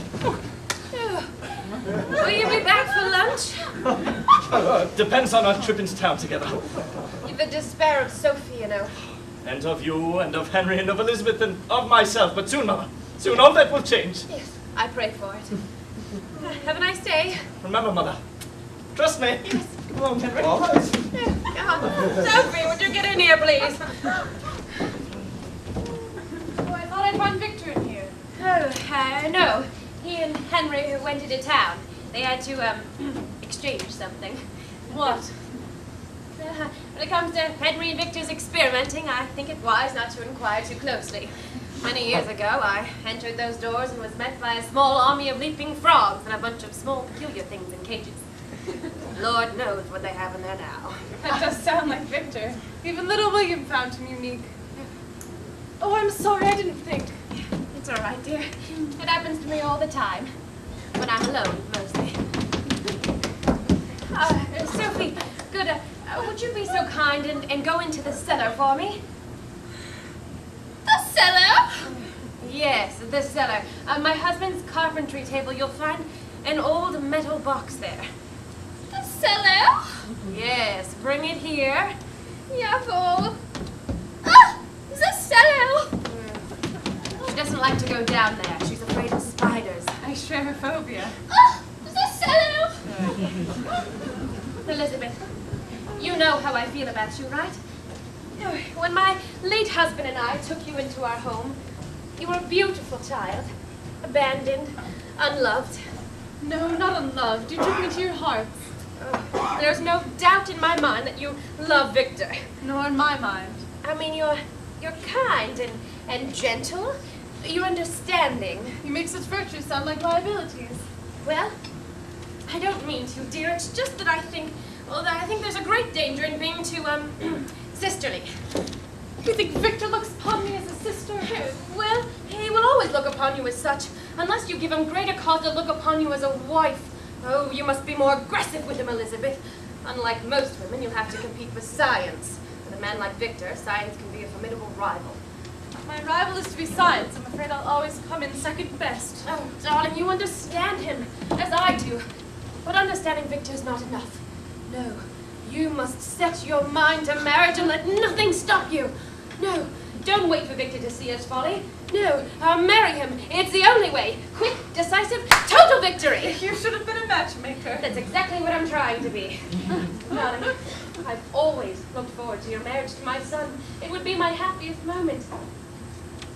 Will you be back for lunch? Depends on our trip into town together. You've the despair of Sophie, you know. And of you, and of Henry, and of Elizabeth, and of myself. But soon, Mother, soon all that will change. Yes, I pray for it. Have a nice day. Remember, Mother, trust me. Yes. Come on, Henry. Come on. Sophie, would you get in here, please? Oh, I thought I'd find Victor in here. Oh, no. He and Henry went into town. They had to, exchange something. What? When it comes to Henry and Victor's experimenting, I think it wise not to inquire too closely. Many years ago, I entered those doors and was met by a small army of leaping frogs and a bunch of small, peculiar things in cages. Lord knows what they have in there now. That does sound like Victor. Even little William found him unique. Oh, I'm sorry, I didn't think. It's all right, dear. It happens to me all the time. When I'm alone, mostly. Sophie, good. Would you be so kind and go into the cellar for me? The cellar? Yes, the cellar. My husband's carpentry table. You'll find an old metal box there. The cellar? Yes, bring it here. Jawohl. Ah! The cellar! She doesn't like to go down there. She's afraid of spiders. I share her phobia. Ah! The cellar! Elizabeth, you know how I feel about you, right? When my late husband and I took you into our home, you were a beautiful child, abandoned, unloved. No, not unloved. You took me to your hearts. There's no doubt in my mind that you love Victor. Nor in my mind. I mean, you're kind and gentle. You're understanding. You make such virtues sound like liabilities. Well, I don't mean to, dear. It's just that I think there's a great danger in being too, sisterly. You think Victor looks upon me as a sister? Well, he will always look upon you as such, unless you give him greater cause to look upon you as a wife. Oh, you must be more aggressive with him, Elizabeth. Unlike most women, you'll have to compete with science. With a man like Victor, science can be a formidable rival. My rival is to be science. I'm afraid I'll always come in second best. Oh, darling, you understand him, as I do. But understanding Victor is not enough. No, you must set your mind to marriage and let nothing stop you. No, don't wait for Victor to see his folly. No, marry him. It's the only way. Quick, decisive, total victory. You should have been a matchmaker. That's exactly what I'm trying to be. Darling, I've always looked forward to your marriage to my son. It would be my happiest moment.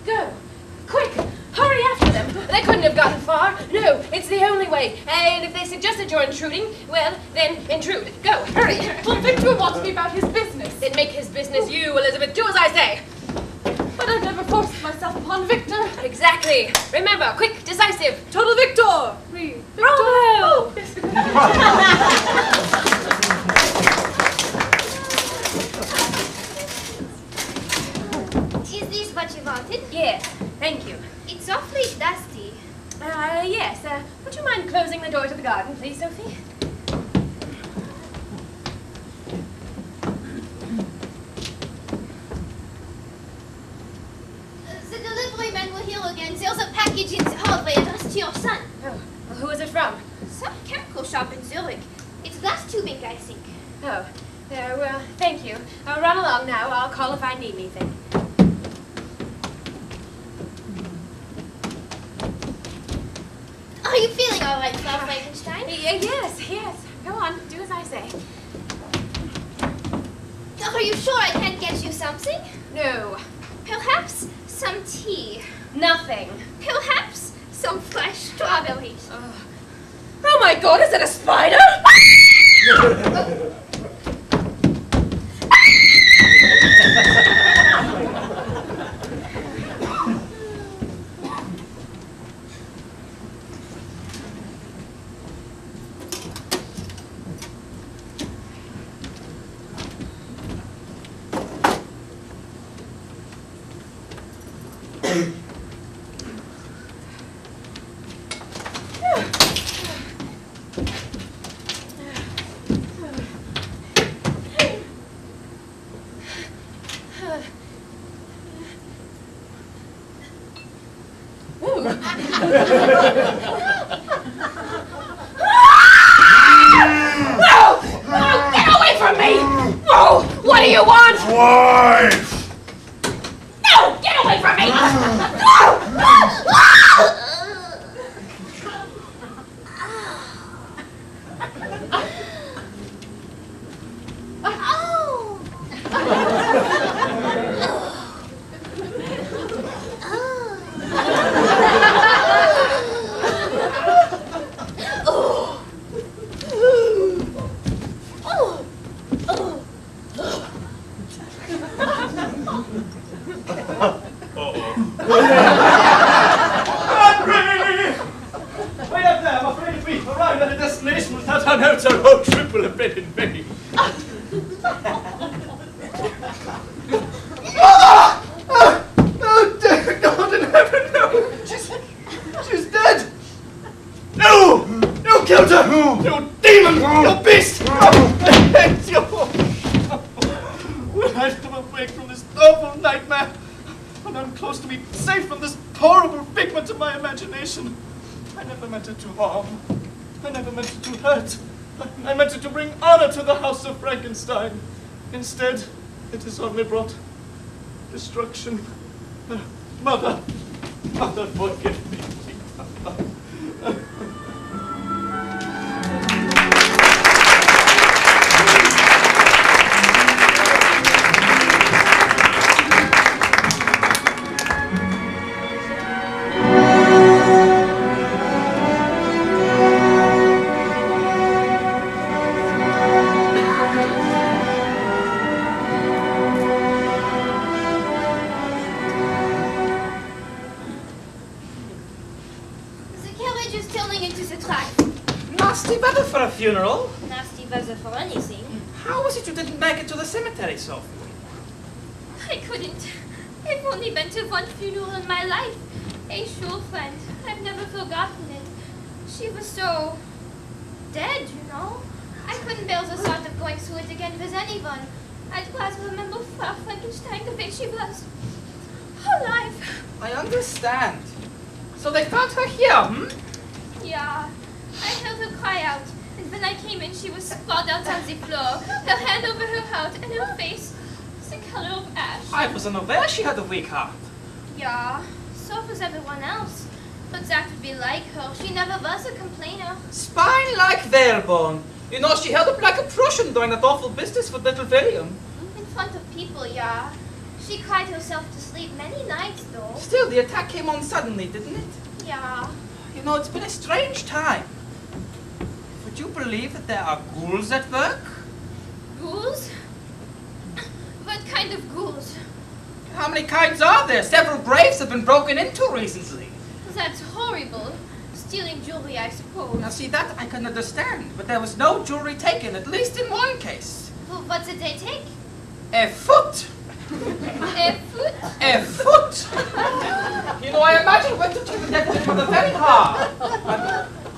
Go. Quick, hurry after them. They couldn't have gotten far. No, it's the only way. And if they suggested you're intruding, well, then intrude. Go, hurry. Well, Victor wants me about his business. Then make his business you, Elizabeth. Do as I say. But I've never forced myself upon Victor. Exactly. Remember, quick, decisive. Total Victor. Victor. Bravo! Is this what you wanted? Yes, thank you. It's awfully dusty. Yes. Would you mind closing the door to the garden, please, Sophie? The delivery man will hear again. There's a package in the hallway addressed to your son. Oh, well, who is it from? Some chemical shop in Zurich. It's glass tubing, I think. Oh, well, thank you. Run along now. I'll call if I need anything. Are you feeling all right, Frau Frankenstein? Yes. Go on. Do as I say. Are you sure I can't get you something? No. Perhaps some tea. Nothing. Perhaps some fresh strawberries. Oh my God, is it a spider? you want? Wife! No! Get away from me! I never meant it to harm. I never meant it to hurt. I meant it to bring honor to the house of Frankenstein. Instead, it has only brought destruction. Mother, forgive me. Funeral? Nasty weather for anything. How was it you didn't make it to the cemetery, Sophie? I couldn't. I've only been to one funeral in my life. A school friend. I've never forgotten it. She was so dead, you know. I couldn't bear the thought of going through it again with anyone. I'd rather remember Frau Frankenstein the way she was. Alive. I understand. So they found her here, hmm? Yeah. I heard her cry out. And when I came in, she was sprawled out on the floor, her hand over her heart, and her face the color of ash. I wasn't aware she had a weak heart. Yeah, so was everyone else. But that would be like her. She never was a complainer. Spine like whalebone. You know, she held up like a Prussian during that awful business with little William. In front of people, yeah. She cried herself to sleep many nights, though. Still, the attack came on suddenly, didn't it? Yeah. You know, it's been a strange time. Would you believe that there are ghouls at work? Ghouls? What kind of ghouls? How many kinds are there? Several graves have been broken into recently. That's horrible. Stealing jewelry, I suppose. Now see, that I can understand, but there was no jewelry taken, at least in one case. Well, what did they take? A foot! A foot? A foot! You know, I imagine when to take the dead with a very hard.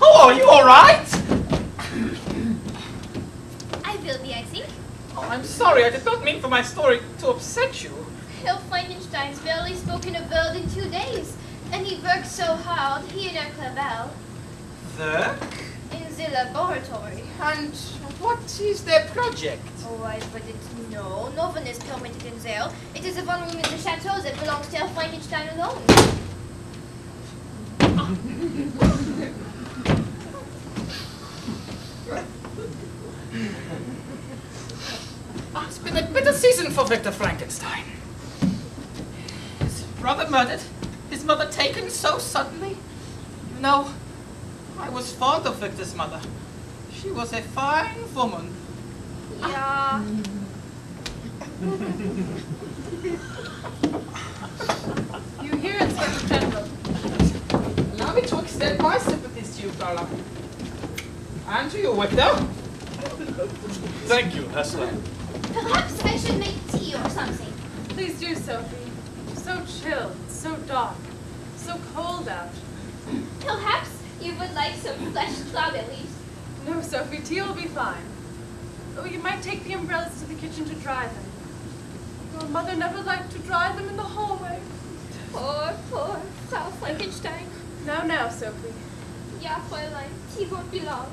Oh, are you all right? I will be, I think. Oh, I'm sorry, I did not mean for my story to upset you. Herr Frankenstein's barely spoken a word in 2 days, and he worked so hard, he and Herr Clavel. Work? In the laboratory. And what is their project? Oh, I wouldn't know. No one is permitted in there. It is the one room in the chateau that belongs to Herr Frankenstein alone. It's been a bitter season for Victor Frankenstein. His brother murdered, his mother taken so suddenly. You know, I was fond of Victor's mother. She was a fine woman. Yeah. You hear it, Inspector General. Allow me to extend my sympathies to you, Carla. And to you, Victor. Thank you, Hester. Perhaps I should make tea or something. Please do, Sophie. So chill, so dark, so cold out. Perhaps you would like some fresh strawberries. No, Sophie, tea will be fine. Oh, you might take the umbrellas to the kitchen to dry them. Your mother never liked to dry them in the hallway. Poor Frau Frankenstein. Now, Sophie. Ja, Fräulein, tea won't be long.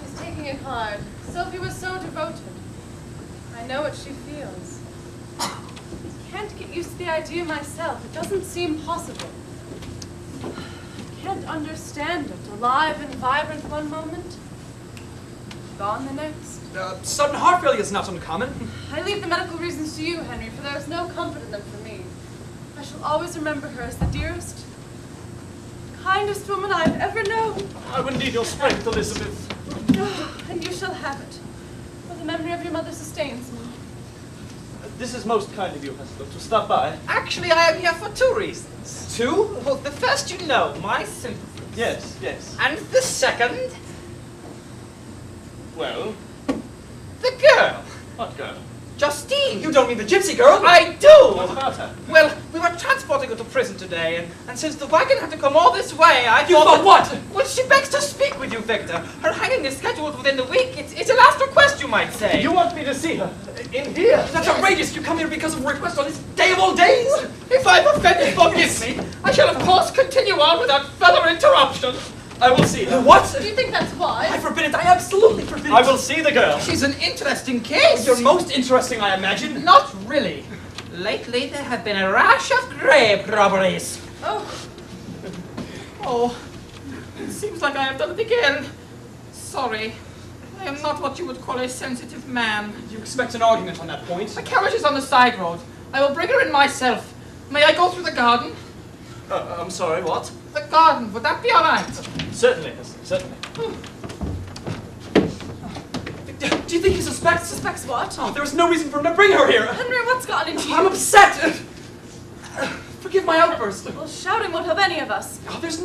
She's taking it hard. So Sophie was so devoted. I know what she feels. I can't get used to the idea myself. It doesn't seem possible. I can't understand it. Alive and vibrant one moment, gone the next. Sudden heart failure is not uncommon. I leave the medical reasons to you, Henry, for there is no comfort in them for me. I shall always remember her as the dearest, kindest woman I've ever known. I will need your strength, Elizabeth. And you shall have it, for the memory of your mother sustains me. This is most kind of you, Hester, to stop by. Actually, I am here for 2 reasons. 2? Well, the first, you know, my sympathy. Yes, yes. And the second, Well, the girl. what girl? Justine. You don't mean the gypsy girl? I What do! about her? Well, we were transporting her to prison today, and since the wagon had to come all this way, I You thought what? Well, she begs to speak with you, Victor. Her hanging is scheduled within the week. It's a last request, you might say. You want me to see her? In here? That's outrageous. You come here because of a request on this day of all days. If I've offended, forgive me. I shall, of course, continue on without further interruption. I will see her. What? Do you think that's wise? I forbid it. I absolutely forbid it. I will see the girl. She's an interesting case. You're most interesting, I imagine. Not really. Lately, there have been a rash of grave robberies. Oh, it seems like I have done it again. Sorry. I am not what you would call a sensitive man. You expect an argument on that point? The carriage is on the side road. I will bring her in myself. May I go through the garden? I'm sorry, what? The garden, would that be all right? Certainly, Hester, certainly. Do you think he suspects? Suspects what? Oh, there is no reason for him to bring her here. Henry, what's gotten into you? I'm upset. Forgive my outburst. Well, shouting won't help any of us. Oh, there's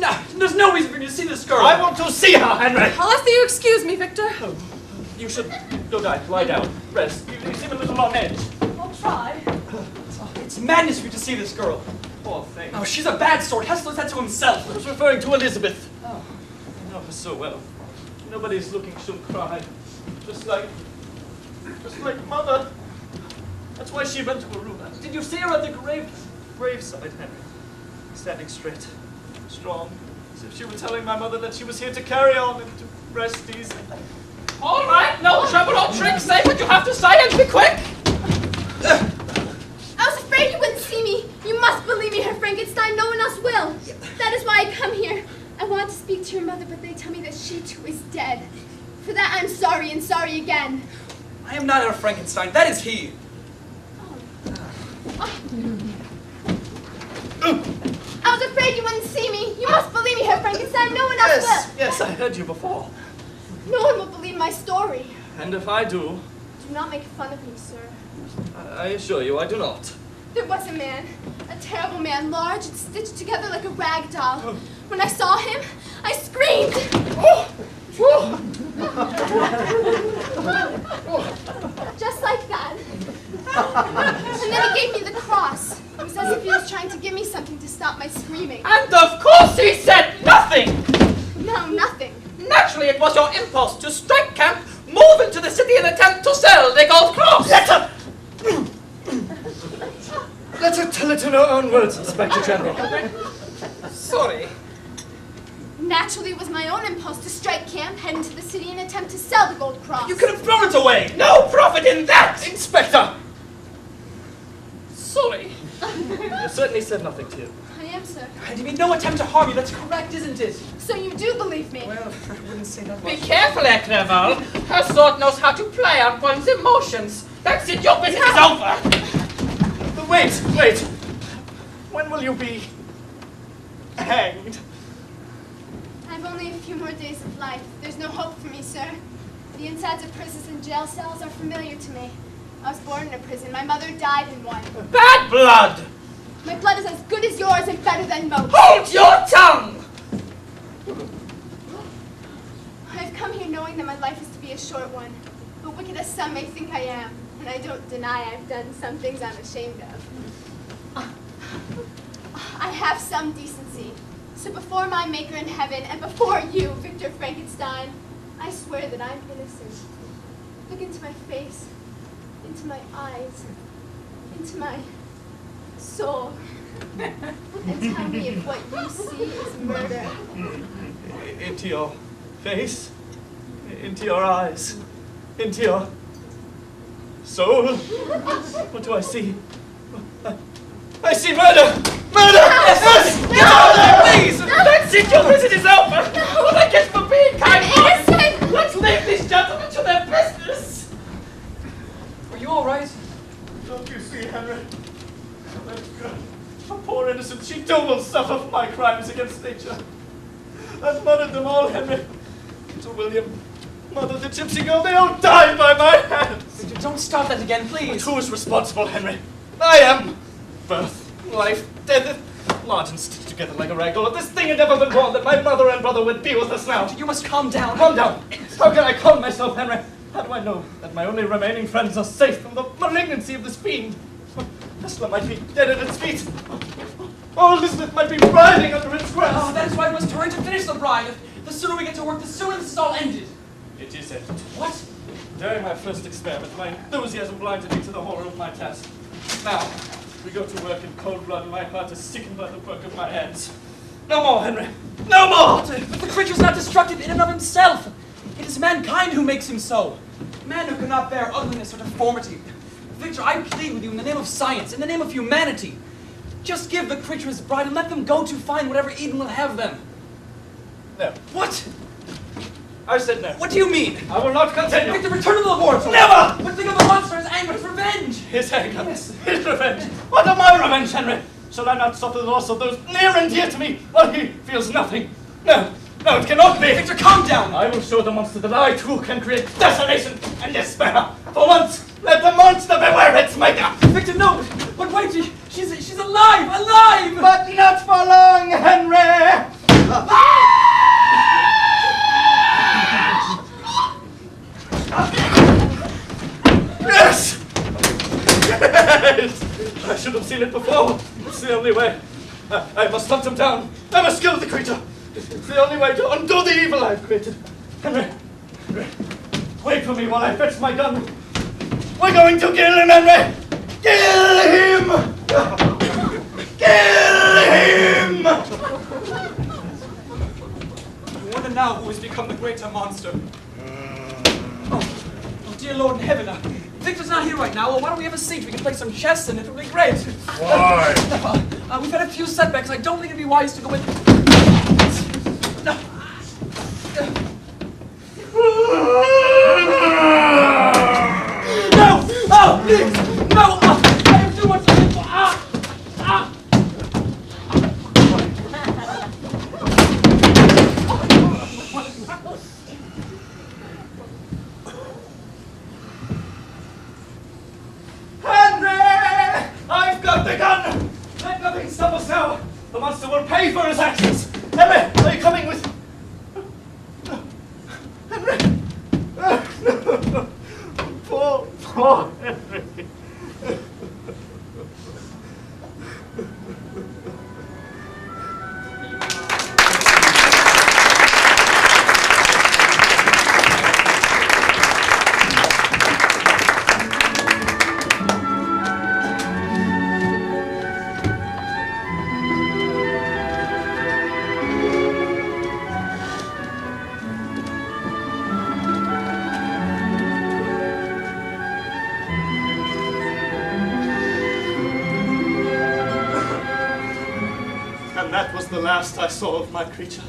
no reason for you to see this girl. I want to see her, Henry! I'll ask that you excuse me, Victor. You should go lie down, rest. You seem a little on edge. I'll try. It's madness for you to see this girl. Poor thing. Oh, she's a bad sort. Hester said to himself. I was referring to Elizabeth. Oh, I know her so well. Nobody's looking she'll cry. Just like Mother. That's why she went to her room. Did you see her at the graveside, Henry? Standing straight, strong, as if she were telling my mother that she was here to carry on and to rest easy. All right, no trouble or tricks. Say what you have to say and be quick. I was afraid you wouldn't see me. You must believe me, Herr Frankenstein. No one else will. That is why I come here. I want to speak to your mother, but they tell me that she too is dead. For that I'm sorry, and sorry again. I am not Herr Frankenstein. That is he. I was afraid you wouldn't see me. You must believe me, Herr Frankenstein. No one else will. Yes, I heard you before. No one will believe my story. And if I do, Do not make fun of me, sir. I assure you I do not. There was a man, a terrible man, large and stitched together like a rag doll. When I saw him, I screamed. Just like that. And then he gave me the cross. It was as if he was trying to give me something to stop my screaming. And of course he said nothing. No, nothing. Naturally, it was your impulse to strike camp, move into the city and attempt to sell the gold cross. Let her tell it in her own words, Inspector General. Sorry. Naturally, it was my own impulse to strike camp, head into the city, and attempt to sell the gold cross. You could have thrown it away. No profit in that. Inspector! Sorry. You certainly said nothing to you. I am, sir. And you mean no attempt to harm you. That's correct, isn't it? So you do believe me? Well, I wouldn't say that Be much. careful, Herr Clerval. Her sort knows how to play on one's emotions. That's it, your business is over. But wait. When will you be hanged? I've only a few more days of life. There's no hope for me, sir. The insides of prisons and jail cells are familiar to me. I was born in a prison. My mother died in one. Bad blood. My blood is as good as yours and better than most. Hold your tongue. I've come here knowing that my life is to be a short one. But wicked as some may think I am, and I don't deny I've done some things I'm ashamed of. I have some decency. So before my Maker in heaven, and before you, Victor Frankenstein, I swear that I'm innocent. Look into my face, into my eyes, into my soul, and tell me if what you see is murder. Into your face, into your eyes. into your soul. What do I see? I see murder! Murder! Yes! Get out of there, please! That's it, your visit is over! What I get for being kind! Innocent! Let's leave these gentlemen to their business! Are you all right? Don't you see, Henry? A poor innocent, she too will suffer for my crimes against nature. I've murdered them all, Henry. To William, mother, the gypsy girl, they all died by my hands. Victor, don't start that again, But please. who is responsible, Henry? I am. Birth, life, death, large and stitched together like a ragdoll. If this thing had never been born, that my mother and brother would be with us now. You must calm down. Calm down. How can I calm myself, Henry? How do I know that my only remaining friends are safe from the malignancy of this fiend? Tesla might be dead at its feet. Oh, Elizabeth might be writhing under its grasp. Oh, that's why we must hurry to finish the bride. The sooner we get to work, the sooner this is all ended. It is ended. What? During my first experiment, my enthusiasm blinded me to the horror of my task. Now, we go to work in cold blood and my heart is sickened by the work of my hands. No more, Henry. No more! But the creature's not destructive in and of himself. It is mankind who makes him so. Man who cannot bear ugliness or deformity. Victor, I plead with you in the name of science, in the name of humanity. Just give the creature his bride and let them go to find whatever Eden will have them. No. What? I said no. What do you mean? I will not continue. Victor, return to the laboratory. Never! But think of the monster, his anger, his revenge. His anger. Yes. His revenge. What of my revenge, Henry? Shall I not suffer the loss of those near and dear to me while he feels nothing? No. No, it cannot be. Victor, calm down. I will show the monster that I too can create desolation and despair. For once, let the monster beware its maker. Victor, no. But wait, she's alive, alive. But not for long, Henry. Yes! Yes! I should have seen it before. It's the only way. I must hunt him down. I must kill the creature. It's the only way to undo the evil I've created. Henry, wait for me while I fetch my gun. We're going to kill him, Henry! Kill him! Kill him! I wonder now who has become the greater monster. Oh, dear Lord in heaven. Victor's not here right now. Well, why don't we have a seat? We can play some chess and it'll be great. Why? We've had a few setbacks. I don't think it'd be wise to go with... No. No! Oh, please! No! I have too much to live for. Henry! I've got the gun! Let nothing stop us now! The monster will pay for his actions! Henry, are you coming with... Henry! No. Poor Henry. That was the last I saw of my creature.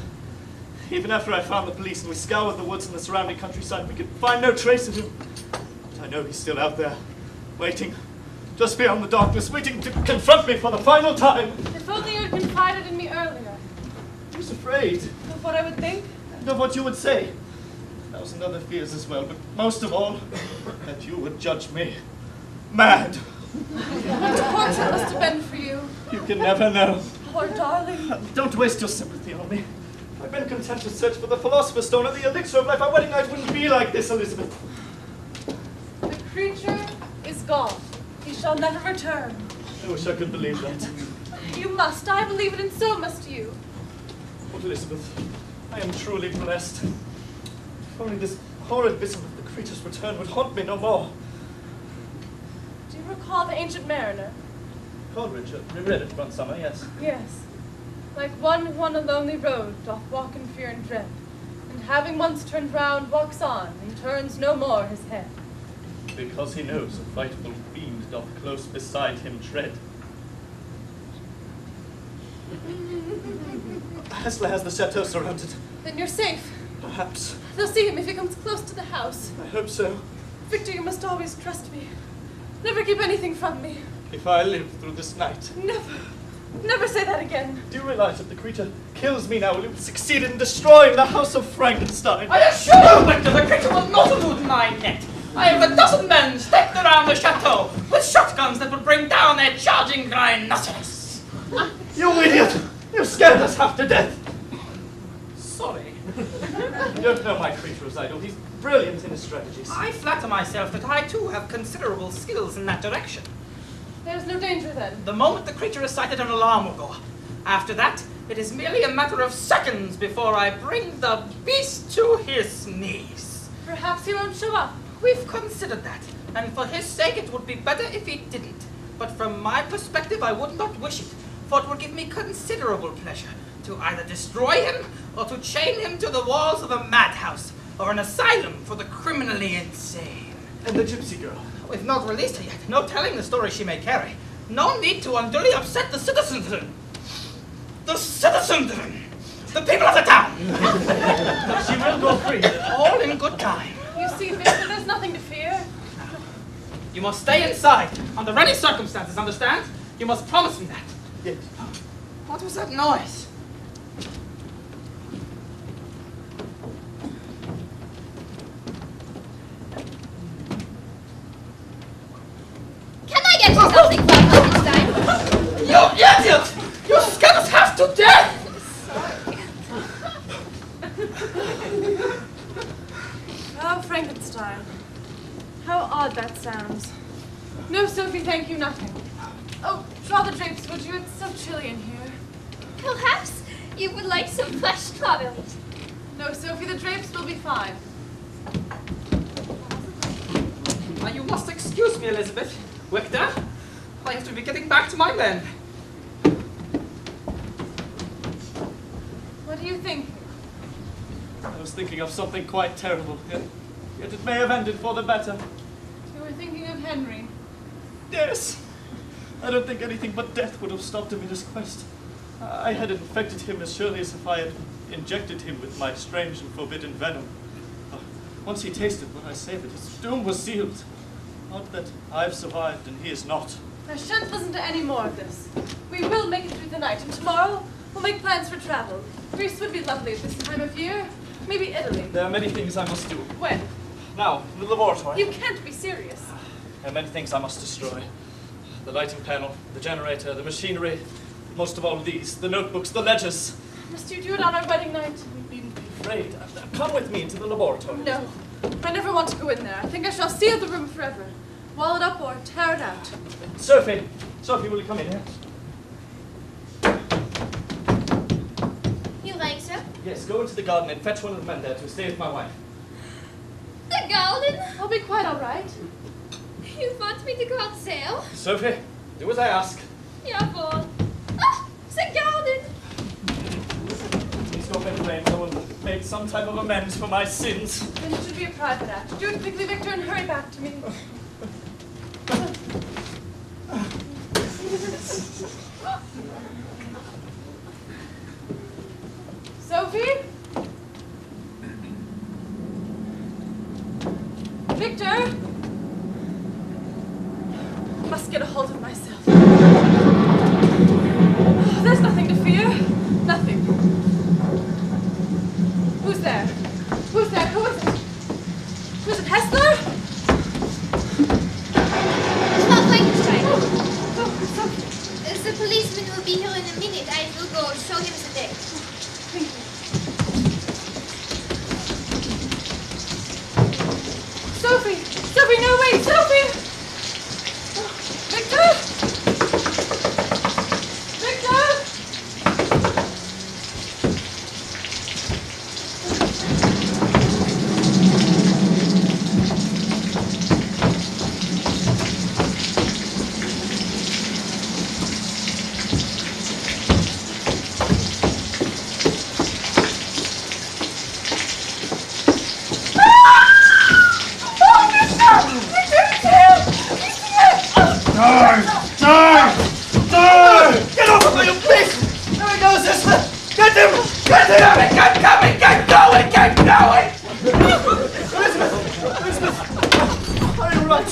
Even after I found the police and we scoured the woods and the surrounding countryside, we could find no trace of him. But I know he's still out there, waiting, just beyond the darkness, waiting to confront me for the final time. If only you had confided in me earlier. I was afraid. Of what I would think? And of what you would say. 1,000 other fears as well, but most of all, that you would judge me mad. What torture must have been for you. You can never know. Poor darling. Don't waste your sympathy on me. If I'd been content to search for the Philosopher's Stone or the elixir of life, our wedding night wouldn't be like this, Elizabeth. The creature is gone. He shall never return. I wish I could believe that. You must. I believe it, and so must you. But Elizabeth, I am truly blessed. If only this horrid vision of the creature's return would haunt me no more. Do you recall the ancient mariner? Coleridge, we read it one summer, yes. Yes. Like one who on a lonely road doth walk in fear and dread, and having once turned round, walks on, and turns no more his head. Because he knows a frightful fiend doth close beside him tread. Hessler has the chateau surrounded. Then you're safe. Perhaps. They'll see him if he comes close to the house. I hope so. Victor, you must always trust me. Never keep anything from me. If I live through this night. Never say that again. Do you realize if the creature kills me now, it will succeed in destroying the house of Frankenstein? I assure you, Victor, the creature will not elude my net. I have a dozen men staked around the chateau with shotguns that will bring down their charging rhinoceros. You idiot! You scared us half to death! Sorry. You don't know my creature as I do. He's brilliant in his strategies. I flatter myself that I too have considerable skills in that direction. There's no danger then. The moment the creature is sighted, an alarm will go up. After that, it is merely a matter of seconds before I bring the beast to his knees. Perhaps he won't show up. We've considered that, and for his sake it would be better if he didn't. But from my perspective, I would not wish it, for it would give me considerable pleasure to either destroy him or to chain him to the walls of a madhouse or an asylum for the criminally insane. And the gypsy girl? We've not released her yet. No telling the story she may carry. No need to unduly upset the citizens. The citizens! The people of the town! She will go free. All in good time. You see, Victor, there's nothing to fear. You must stay inside, under any circumstances, understand? You must promise me that. Yes. What was that noise? Can I get you something from Frankenstein? You idiot! You scared us half to death! Oh, Frankenstein. How odd that sounds. No, Sophie, thank you, nothing. Oh, draw the drapes, would you? It's so chilly in here. Perhaps you would like some fresh strawberries. No, Sophie, the drapes will be fine. Now you must excuse me, Elizabeth. Victor, I have to be getting back to my men. What do you think? I was thinking of something quite terrible, yet it may have ended for the better. You were thinking of Henry. Yes. I don't think anything but death would have stopped him in his quest. I had infected him as surely as if I had injected him with my strange and forbidden venom. Once he tasted what I savored, his doom was sealed. Not that I've survived and he is not. I shan't listen to any more of this. We will make it through the night, and tomorrow we'll make plans for travel. Greece would be lovely at this time of year. Maybe Italy. There are many things I must do. When? Now, in the laboratory. You can't be serious. There are many things I must destroy. The lighting panel, the generator, the machinery, most of all these, the notebooks, the ledgers. Must you do it on our wedding night? You needn't be afraid. Come with me into the laboratory. No. I never want to go in there. I think I shall seal the room forever. Wall it up or tear it out. Sophie! Sophie, will you come in here? You like so? Yes, go into the garden and fetch one of the men there to stay with my wife. The garden? I'll be quite all right. You want me to go out sail? Sophie, do as I ask. Jawohl. Ah, the garden! Please don't make blame. I will make some type of amends for my sins. Then it should be a private act. Do it quickly, Victor, and hurry back to me. Sophie? Victor? I must get a hold of myself. There's nothing to fear. Nothing. Who's there? Who's there? Who is it? Who is it? Hessler? It's not Frankenstein. Oh, Sophie. The policeman will be here in a minute. I will go show him the day. Thank you. Sophie! Sophie, no, wait! Sophie! Victor! Victor!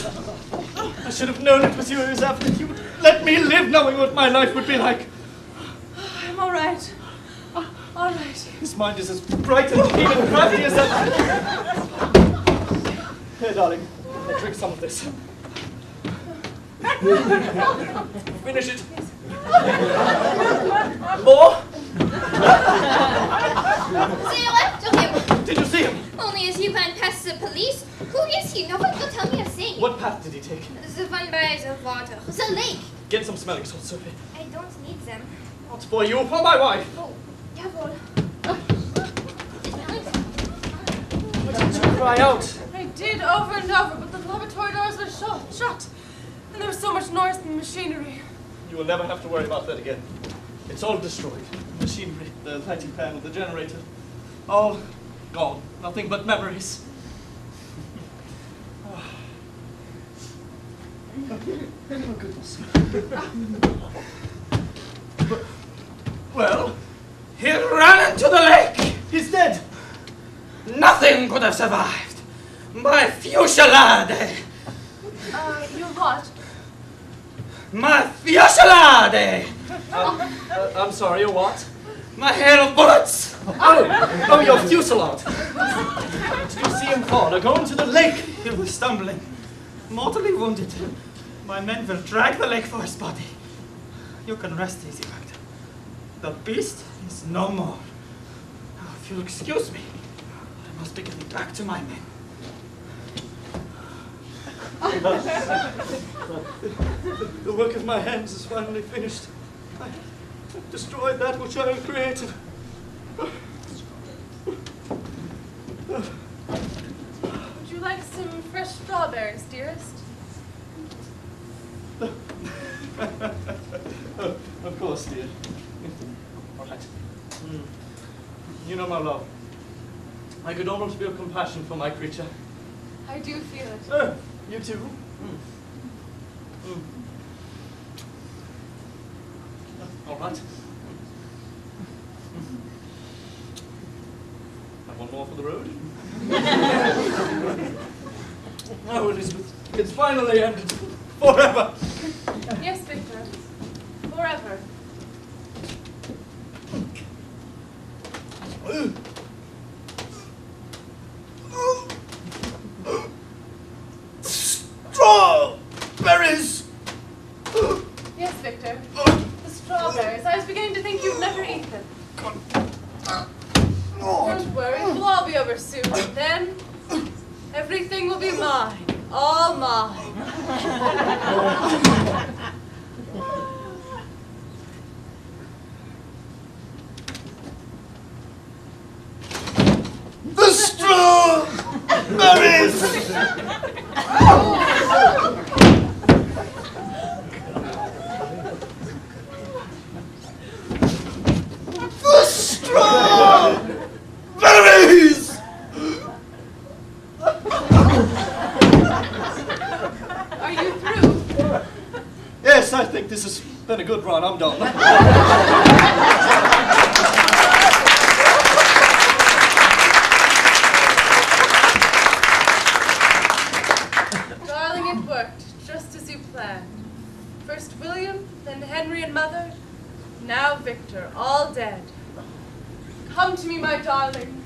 out! I should have known it was you who was after. You would let me live knowing what my life would be like. I'm all right. All right. His mind is as bright and keen and crafty as that. Here, darling, I'll drink some of this. Finish it. More? So you left him? Did you see him? Only as he ran past the police. Who is he? No one will tell me a thing. What path did he take? The one by the water. The lake. Get some smelling salts, Sophie. I don't need them. Not for you, for my wife. Oh, jawohl. Why didn't you cry out? I did over and over, but the laboratory doors were shut. And there was so much noise from the machinery. You will never have to worry about that again. It's all destroyed. The machinery, the lighting panel, the generator. All gone. Nothing but memories. Oh, goodness. Well, he ran into the lake. He's dead. Nothing could have survived. My fusillade. Your what? My fusillade. I'm sorry, your what? My hail of bullets. Oh, your fusillade. Did you see him fall or go into the lake? He was stumbling, mortally wounded. My men will drag the lake for his body. You can rest easy, Doctor. The beast is no more. Now, if you'll excuse me, I must be getting back to my men. The work of my hands is finally finished. I destroyed that which I had created. Would you like some fresh strawberries, dearest? Oh, of course, dear. All right. You know my love. I could almost feel compassion for my creature. I do feel it. Oh, you too? All right. Have one more for the road? Oh, Elizabeth, it's finally ended. Forever. Yes, Victor. Forever. Strawberries! Yes, Victor. The strawberries. I was beginning to think you'd never eat them. Don't worry, it'll all be over soon. And then, everything will be mine. All mine. The strawberries! The strawberries! Are you through? Yes, I think this has been a good run. I'm done. Darling, it worked, just as you planned. First William, then Henry and Mother, now Victor, all dead. Come to me, my darling.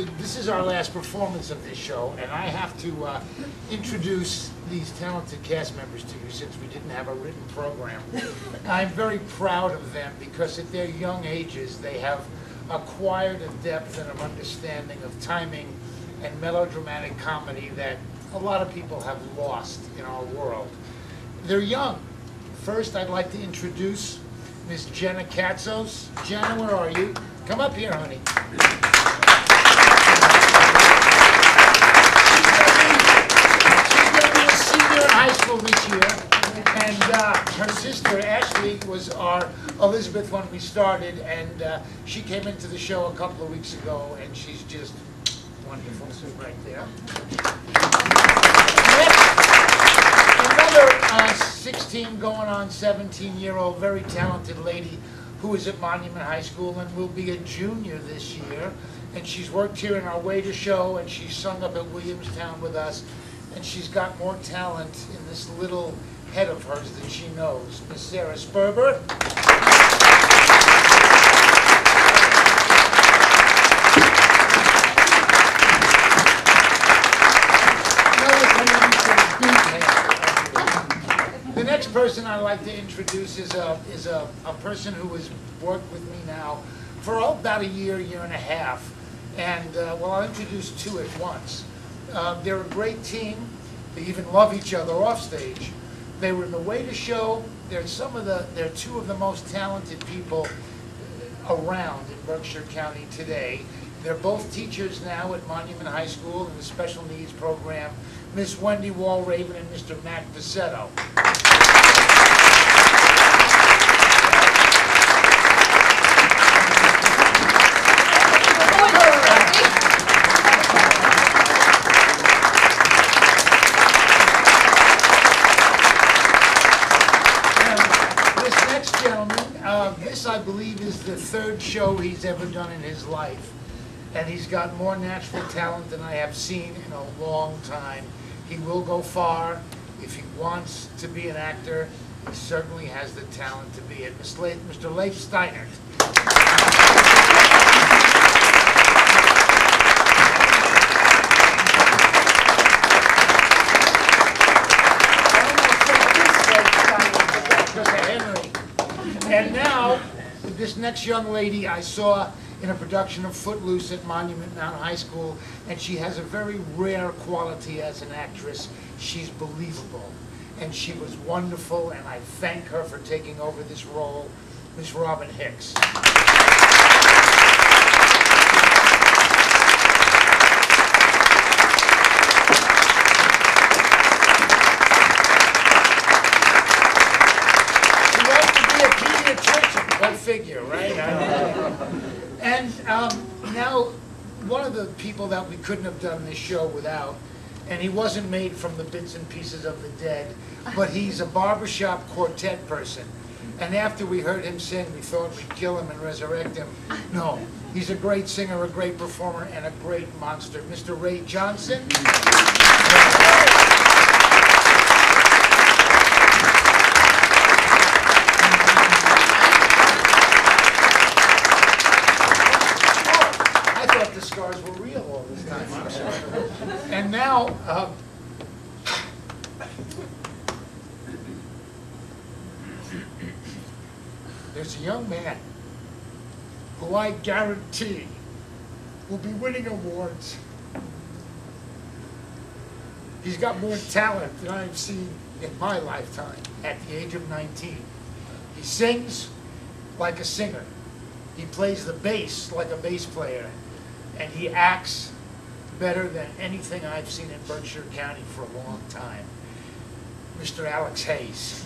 this is our last performance of this show, and I have to introduce these talented cast members to you since we didn't have a written program. I'm very proud of them because at their young ages they have acquired a depth and an understanding of timing and melodramatic comedy that a lot of people have lost in our world. They're young. First, I'd like to introduce Miss Jenna Katzos. Jenna, where are you? Come up here, honey. She's going to be a senior in high school this year, and her sister Ashley was our Elizabeth when we started, and she came into the show a couple of weeks ago, and she's just wonderful. Right there. Another 16 going on 17-year-old, very talented lady who is at Monument High School and will be a junior this year. And she's worked here in our Waiter show, and she's sung up at Williamstown with us. And she's got more talent in this little head of hers than she knows. Miss Sarah Sperber. The next person I'd like to introduce is a person who has worked with me now for about a year and a half. And, well, I'll introduce two at once. They're a great team. They even love each other off stage. They were in the Waiter show. They're two of the most talented people around in Berkshire County today. They're both teachers now at Monument High School in the special needs program, Miss Wendy Walraven and Mr. Matt Pacetto. This next gentleman, this I believe is the third show he's ever done in his life. And he's got more natural talent than I have seen in a long time. He will go far. If he wants to be an actor, he certainly has the talent to be it. Mr. Leif Steinert. And now, this next young lady I saw in a production of Footloose at Monument Mountain High School, and she has a very rare quality as an actress. She's believable, and she was wonderful, and I thank her for taking over this role, Miss Robin Hicks. She wants to be a pediatrician, go figure, right? And now, one of the people that we couldn't have done this show without, and he wasn't made from the bits and pieces of the dead, but he's a barbershop quartet person. And after we heard him sing, we thought we'd kill him and resurrect him. No, he's a great singer, a great performer, and a great monster. Mr. Ray Johnson. The scars were real all this time, I'm sorry. And now, there's a young man who I guarantee will be winning awards. He's got more talent than I've seen in my lifetime at the age of 19. He sings like a singer. He plays the bass like a bass player. And he acts better than anything I've seen in Berkshire County for a long time. Mr. Alex Hayes.